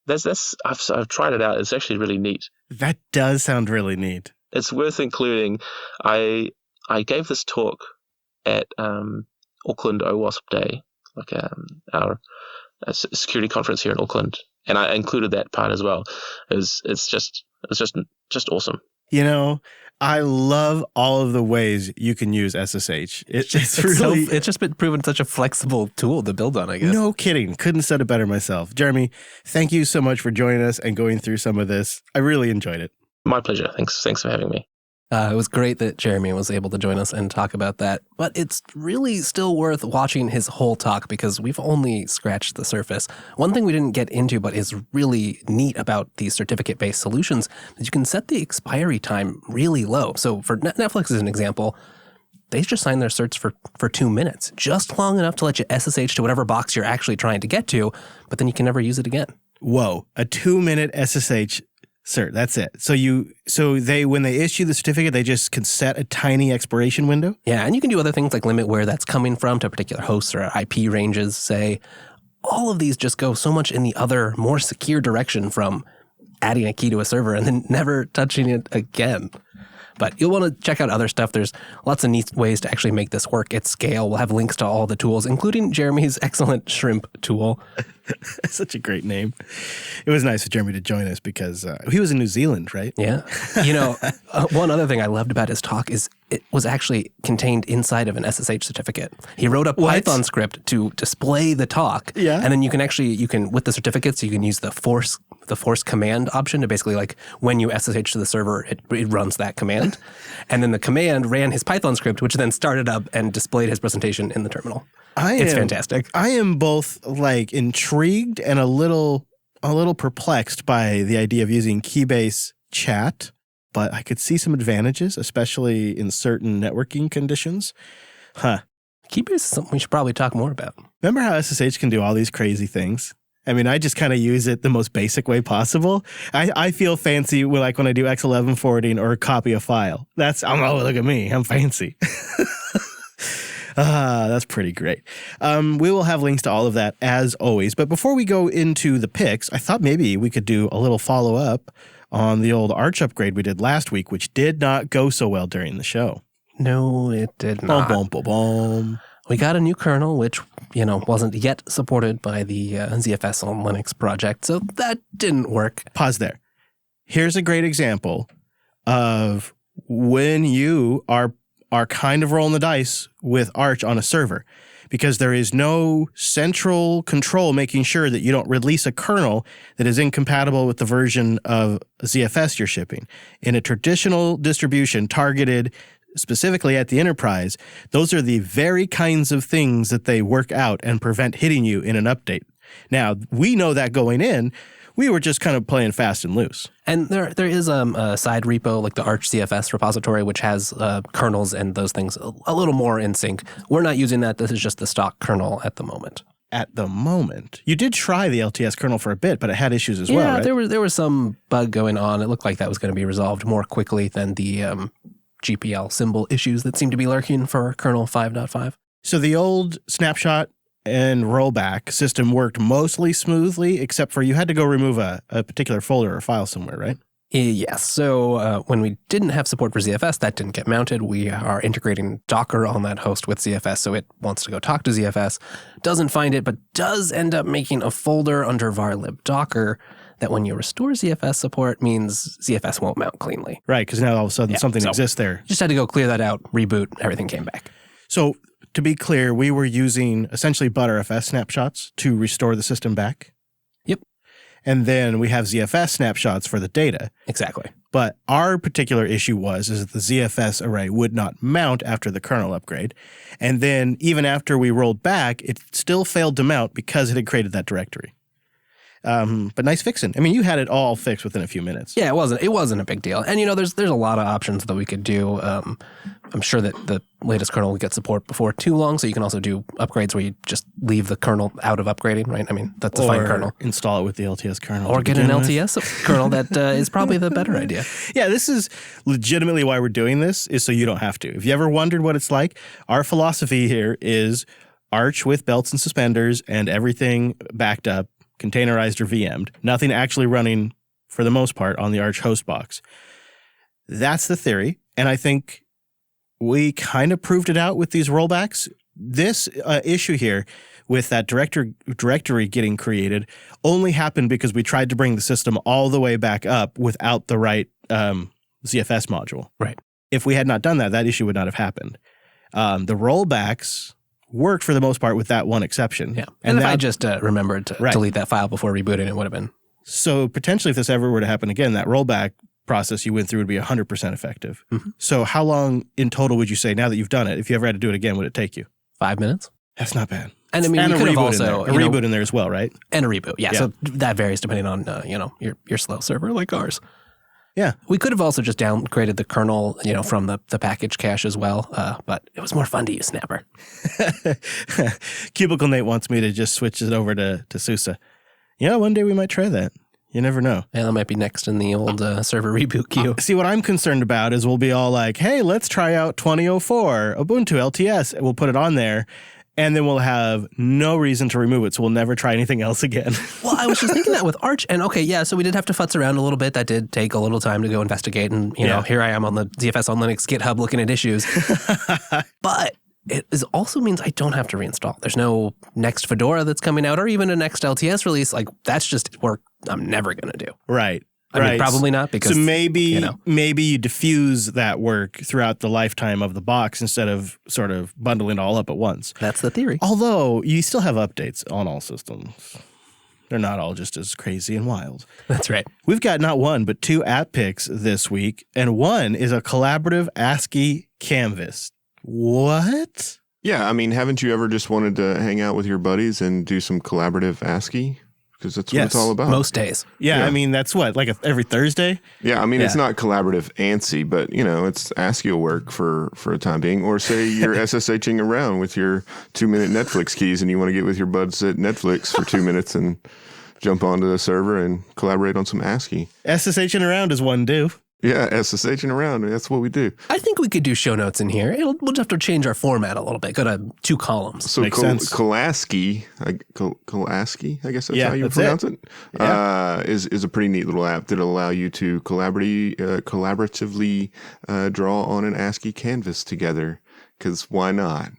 I've tried it out. It's actually really neat. That does sound really neat. It's worth including. I gave this talk at Auckland OWASP Day, like our security conference here in Auckland, and I included that part as well. It's just awesome. I love all of the ways you can use SSH. It's just been proven such a flexible tool to build on, I guess. No kidding. Couldn't have said it better myself. Jeremy, thank you so much for joining us and going through some of this. I really enjoyed it. My pleasure. Thanks for having me. It was great that Jeremy was able to join us and talk about that, but it's really still worth watching his whole talk because we've only scratched the surface. One thing we didn't get into but is really neat about these certificate-based solutions is you can set the expiry time really low. So for Netflix as an example, they just sign their certs for 2 minutes, just long enough to let you SSH to whatever box you're actually trying to get to, but then you can never use it again. Whoa, a 2-minute SSH cert, that's it. So when they issue the certificate, they just can set a tiny expiration window? Yeah, and you can do other things like limit where that's coming from to particular hosts or IP ranges, say. All of these just go so much in the other, more secure direction from adding a key to a server and then never touching it again. But you'll want to check out other stuff. There's lots of neat ways to actually make this work at scale. We'll have links to all the tools, including Jeremy's excellent shrimp tool. Such a great name. It was nice for Jeremy to join us because he was in New Zealand, right? Yeah. One other thing I loved about his talk is it was actually contained inside of an SSH certificate. He wrote a Python script to display the talk. Yeah. And then you can with the certificates, you can use the force command option to basically, like, when you SSH to the server, it runs that command. And then the command ran his Python script, which then started up and displayed his presentation in the terminal. It's fantastic. I am both like intrigued and a little perplexed by the idea of using Keybase chat, but I could see some advantages, especially in certain networking conditions. Keybase is something we should probably talk more about. Remember how SSH can do all these crazy things? I mean, I just kind of use it the most basic way possible. I feel fancy when I do X11 forwarding or copy a file. Look at me, I'm fancy. That's pretty great. We will have links to all of that as always. But before we go into the picks, I thought maybe we could do a little follow-up on the old Arch upgrade we did last week, which did not go so well during the show. No, it did not. We got a new kernel, which, wasn't yet supported by the ZFS on Linux project, so that didn't work. Pause there. Here's a great example of when you are kind of rolling the dice with Arch on a server, because there is no central control making sure that you don't release a kernel that is incompatible with the version of ZFS you're shipping. In a traditional distribution targeted specifically at the enterprise, those are the very kinds of things that they work out and prevent hitting you in an update. Now, we know that going in. We were just kind of playing fast and loose. And there is a side repo, like the Arch CFS repository, which has kernels and those things a little more in sync. We're not using that. This is just the stock kernel at the moment. At the moment. You did try the LTS kernel for a bit, but it had issues as well, right? Yeah, there was some bug going on. It looked like that was going to be resolved more quickly than the GPL symbol issues that seem to be lurking for kernel 5.5. So the old snapshot and rollback system worked mostly smoothly, except for you had to go remove a particular folder or file somewhere, right? Yes. So when we didn't have support for ZFS, that didn't get mounted. We are integrating Docker on that host with ZFS, so it wants to go talk to ZFS, doesn't find it, but does end up making a folder under varlib docker that when you restore ZFS support means ZFS won't mount cleanly. Right, because now all of a sudden something exists there. Just had to go clear that out, reboot, everything came back. So to be clear, we were using essentially Btrfs snapshots to restore the system back. Yep. And then we have ZFS snapshots for the data. Exactly. But our particular issue is that the ZFS array would not mount after the kernel upgrade. And then even after we rolled back, it still failed to mount because it had created that directory. But nice fixing. I mean, you had it all fixed within a few minutes. Yeah, it wasn't a big deal. And there's a lot of options that we could do. I'm sure that the latest kernel will get support before too long, so you can also do upgrades where you just leave the kernel out of upgrading, right? I mean, that's a fine kernel. Install it with the LTS kernel. Or get an LTS kernel that is probably the better idea. Yeah, this is legitimately why we're doing this, is so you don't have to. If you ever wondered what it's like, our philosophy here is Arch with belts and suspenders and everything backed up, containerized or VM'd, nothing actually running for the most part on the Arch host box. That's the theory, and I think we kind of proved it out with these rollbacks. This issue here with that directory getting created only happened because we tried to bring the system all the way back up without the right ZFS module. Right. If we had not done that, that issue would not have happened. The rollbacks worked for the most part with that one exception. Yeah. And if I just remembered to delete that file before rebooting, it would have been. So potentially if this ever were to happen again, that rollback process you went through would be 100% effective. Mm-hmm. So how long in total would you say, now that you've done it, if you ever had to do it again, would it take you? 5 minutes. That's not bad. And I mean, you could have also... a reboot in there as well, right? And a reboot, yeah. So that varies depending on, your slow server like ours. Yeah. We could have also just downgraded the kernel, from the package cache as well, but it was more fun to use Snapper. Cubicle Nate wants me to just switch it over to SUSE. Yeah, one day we might try that. You never know. Yeah, that might be next in the old server reboot queue. See, what I'm concerned about is we'll be all like, hey, let's try out 2004 Ubuntu LTS. We'll put it on there. and then we'll have no reason to remove it, so we'll never try anything else again. Well, I was just thinking that with Arch, and okay, yeah, so we did have to futz around a little bit. That did take a little time to go investigate, and you know, here I am on the ZFS on Linux GitHub looking at issues. But it also means I don't have to reinstall. There's no next Fedora that's coming out, or even a next LTS release. Like, that's just work I'm never going to do. Right. I mean, probably not, because so maybe you diffuse that work throughout the lifetime of the box instead of sort of bundling it all up at once. That's the theory. Although you still have updates on all systems. They're not all just as crazy and wild. That's right. We've got not one, but 2 app picks this week, and one is a collaborative ASCII canvas. What? Yeah, I mean, haven't you ever just wanted to hang out with your buddies and do some collaborative ASCII? Because that's what it's all about. Most days. Yeah, I mean, that's what, like every Thursday? Yeah, I mean, it's not collaborative ANSI, but, you know, it's ASCII will work for a time being. Or say you're SSHing around with your 2-minute Netflix keys and you want to get with your buds at Netflix for 2 minutes and jump onto the server and collaborate on some ASCII. SSHing around is one do. Yeah, SSHing around. That's what we do. I think we could do show notes in here. We'll just have to change our format a little bit. Go to 2 columns. So Makes sense. Kolaski, I guess that's how you pronounce it. Is a pretty neat little app that allow you to collaboratively draw on an ASCII canvas together. Because why not?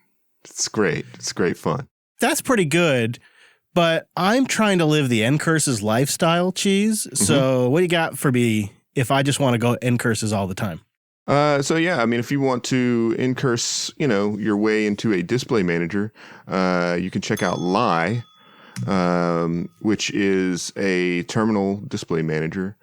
It's great. It's great fun. That's pretty good. But I'm trying to live the Ncurses lifestyle, Cheese. So what do you got for me if I just want to go Ncurses all the time? So yeah, I mean, if you want to Ncurse, your way into a display manager, you can check out Lie, which is a terminal display manager,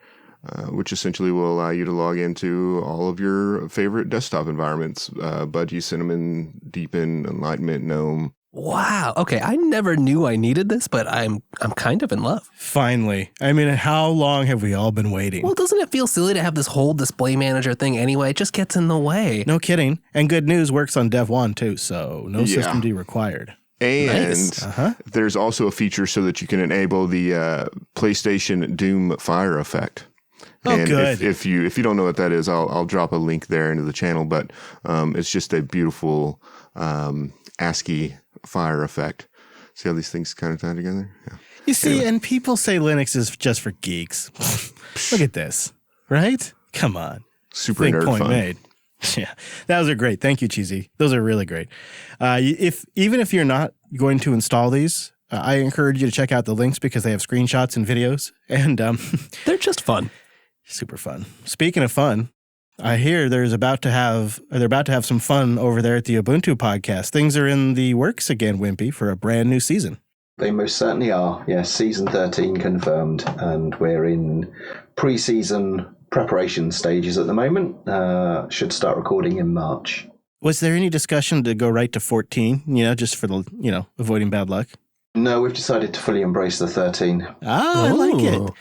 which essentially will allow you to log into all of your favorite desktop environments: Budgie, Cinnamon, Deepin, Enlightenment, GNOME. Wow. Okay, I never knew I needed this, but I'm kind of in love. Finally. I mean, how long have we all been waiting? Well, doesn't it feel silly to have this whole display manager thing anyway? It just gets in the way. No kidding. And good news, works on Dev 1 too, so no systemd required. And there's also a feature so that you can enable the PlayStation Doom fire effect. Oh, and good. If you don't know what that is, I'll drop a link there into the channel. But it's just a beautiful ASCII fire effect. See how these things kind of tie together? Yeah. You see, and people say Linux is just for geeks. Look at this, right? Come on. Super Think nerd point fun. made. Yeah, those are great. Thank you, Cheesy. Those are really great. Even if you're not going to install these, I encourage you to check out the links because they have screenshots and videos, and they're just fun. Super fun. Speaking of fun, I hear they're about to have some fun over there at the Ubuntu podcast. Things are in the works again, Wimpy, for a brand new season. They most certainly are. Yes, season 13 confirmed, and we're in pre-season preparation stages at the moment. Should start recording in March. Was there any discussion to go right to 14, just for the, avoiding bad luck? No, we've decided to fully embrace the 13. I like it.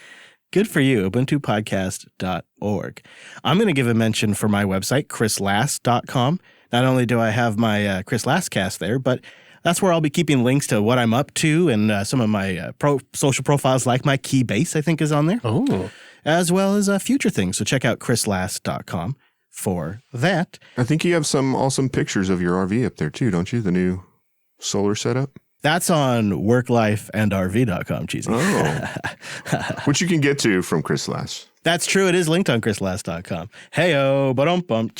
Good for you, ubuntupodcast.org. I'm going to give a mention for my website, chrislast.com. Not only do I have my Chris Last cast there, but that's where I'll be keeping links to what I'm up to and some of my social profiles, like my Keybase, I think, is on there, as well as future things. So check out chrislast.com for that. I think you have some awesome pictures of your RV up there, too, don't you? The new solar setup? That's on worklifeandrv.com, Cheesy. Which you can get to from Chris Last. That's true. It is linked on chrislast.com. Hey-oh, ba-dum-bum.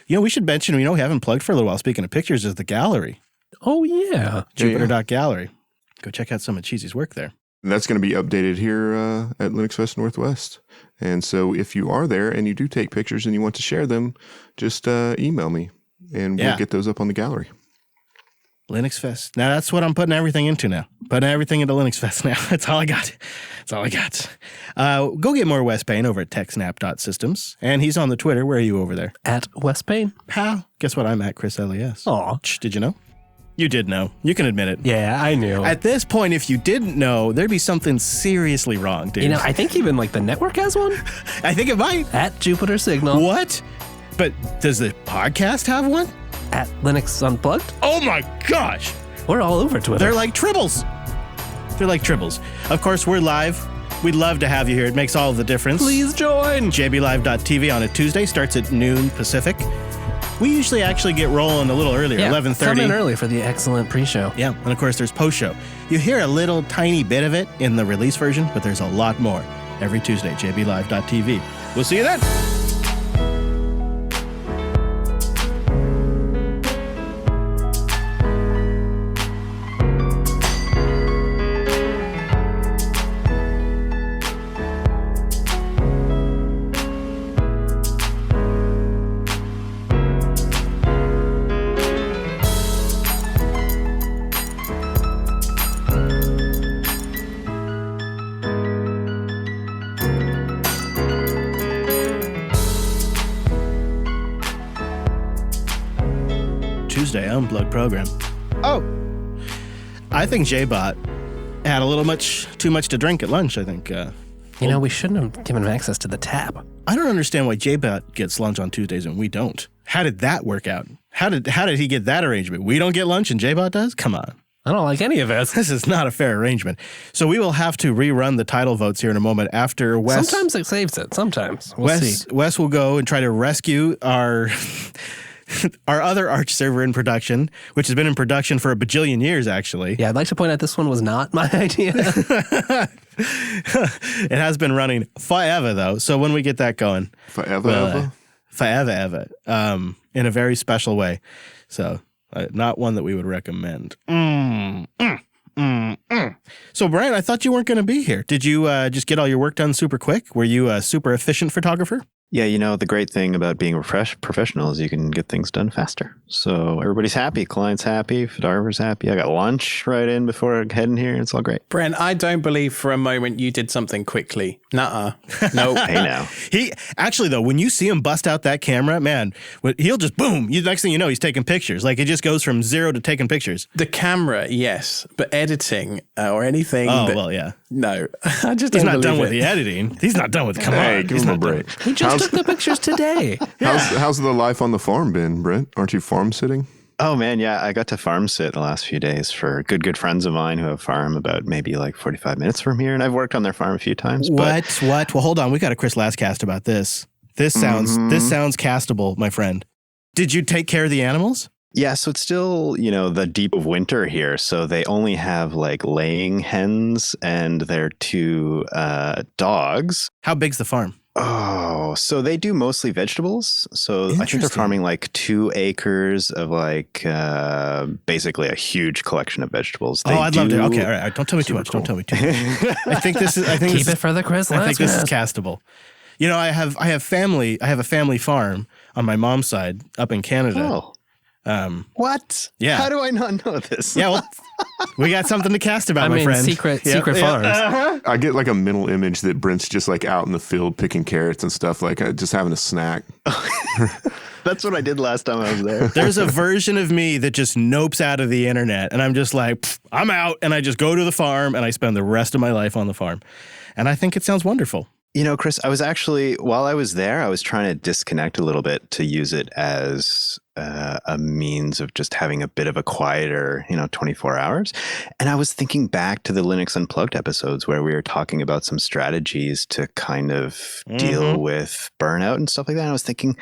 We should mention, we haven't plugged for a little while. Speaking of pictures, is the gallery. Oh, yeah. Jupiter.gallery. Go check out some of Cheesy's work there. And that's going to be updated here at Linux Fest Northwest. And so if you are there and you do take pictures and you want to share them, just email me and we'll get those up on the gallery. Linux Fest. Now that's what I'm putting everything into now. Putting everything into Linux Fest now. That's all I got. Go get more Wes Payne over at techsnap.systems. And he's on the Twitter. Where are you over there? At Wes Payne. Pal. Guess what? I'm at Chris LES. Aw. Did you know? You did know. You can admit it. Yeah, I knew. At this point, if you didn't know, there'd be something seriously wrong, dude. I think even the network has one. I think it might. At Jupiter Signal. What? But does the podcast have one? At Linux Unplugged. Oh my gosh. We're all over Twitter. They're like tribbles. Of course, we're live. We'd love to have you here. It makes all the difference. Please join. jblive.tv on a Tuesday starts at noon Pacific. We usually actually get rolling a little earlier, 11:30. Come in early for the excellent pre-show. Yeah, and of course there's post-show. You hear a little tiny bit of it in the release version, but there's a lot more. Every Tuesday, jblive.tv. We'll see you then. Tuesday Unplugged program. Oh, I think J-Bot had a little too much to drink at lunch, I think. We shouldn't have given him access to the tab. I don't understand why J-Bot gets lunch on Tuesdays and we don't. How did that work out? How did he get that arrangement? We don't get lunch and J-Bot does? Come on. I don't like any of it. This is not a fair arrangement. So we will have to rerun the title votes here in a moment after Wes. Sometimes it saves it. Sometimes. We'll see. Wes will go and try to rescue our other Arch server in production, which has been in production for a bajillion years, actually. Yeah, I'd like to point out this one was not my idea. It has been running forever, though. So when we get that going. Forever? Forever. In a very special way. So not one that we would recommend. So, Brian, I thought you weren't going to be here. Did you just get all your work done super quick? Were you a super efficient photographer? Yeah, the great thing about being a professional is you can get things done faster. So everybody's happy, client's happy, photographer's happy. I got lunch right in before heading here. It's all great. Brent, I don't believe for a moment you did something quickly. Nuh-uh. Nope. Hey now. He actually, though, when you see him bust out that camera, man, he'll just boom. Next thing you know, he's taking pictures. Like it just goes from zero to taking pictures. The camera, yes, but editing or anything. Well, yeah. No, I just He's don't not done believe with it. the editing. He's not done with. Come Hey, on, give him a break. He just took the pictures today. How's the life on the farm been, Brent? Aren't you farm sitting? Oh, man, yeah. I got to farm sit the last few days for good friends of mine who have farm about maybe like 45 minutes from here. And I've worked on their farm a few times. What? Well, hold on. We got a Chris Lastcast about this. This sounds castable, my friend. Did you take care of the animals? Yeah, so it's still, the deep of winter here. So they only have like laying hens and their 2 dogs. How big's the farm? Oh, so they do mostly vegetables. So I think they're farming like 2 acres of like basically a huge collection of vegetables. I'd love to. Okay, all right. Don't tell me too much. Don't tell me too much. I think this is. Keep it for the Chris Last. I think this is castable. I have a family farm on my mom's side up in Canada. Oh. What? Yeah. How do I not know this? Yeah, well, we got something to cast about, my friend. Secret farms. Uh-huh. I get like a mental image that Brent's just like out in the field picking carrots and stuff, like just having a snack. That's what I did last time I was there. There's a version of me that just nopes out of the internet, and I'm just like, I'm out, and I just go to the farm, and I spend the rest of my life on the farm. And I think it sounds wonderful. Chris, I was actually, while I was there, I was trying to disconnect a little bit to use it as a means of just having a bit of a quieter, 24 hours. And I was thinking back to the Linux Unplugged episodes where we were talking about some strategies to kind of deal with burnout and stuff like that. And I was thinking,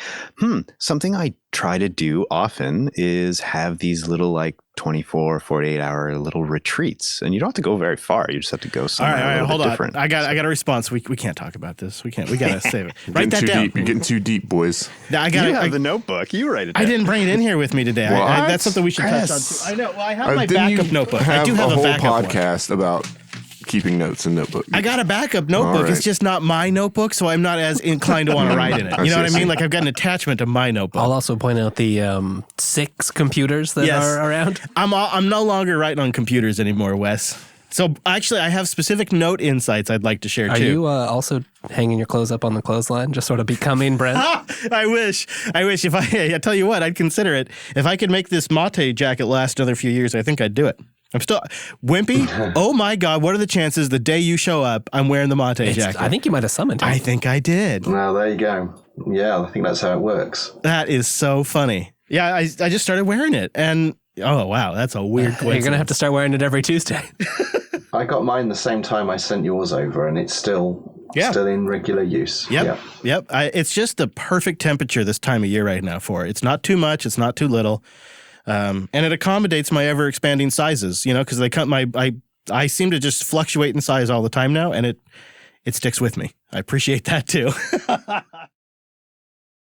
something I try to do often is have these little like 24, 48-hour little retreats. And you don't have to go very far. You just have to go somewhere all right, a little hold bit on. different. I got a response. We can't talk about this. We got to save it. Write that down. You're getting too deep, boys. You have the notebook. You write it down. I didn't bring it in here with me today. That's something we should touch on too. I know. Well, I have my backup notebook. I do have a backup whole podcast about keeping notes in notebook. I got a backup notebook. Right. It's just not my notebook, so I'm not as inclined to want to write in it. You know what I mean? Like I've got an attachment to my notebook. I'll also point out the 6 computers that are around. I'm no longer writing on computers anymore, Wes. So actually, I have specific note insights I'd like to share too. Are you also hanging your clothes up on the clothesline, just sort of becoming Brent? I wish. If I tell you what, I'd consider it. If I could make this mate jacket last another few years, I think I'd do it. I'm still Wimpy. Oh my God! What are the chances the day you show up, I'm wearing the mate jacket? I think you might have summoned him. I think I did. Well, there you go. Yeah, I think that's how it works. That is so funny. Yeah, I just started wearing it, and oh wow, that's a weird coincidence. You're gonna have to start wearing it every Tuesday. I got mine the same time I sent yours over, and it's still Yeah. Still in regular use. Yep. It's just the perfect temperature this time of year right now for it. It's not too much. It's not too little. And it accommodates my ever expanding sizes, because I seem to just fluctuate in size all the time now, and it sticks with me. I appreciate that too.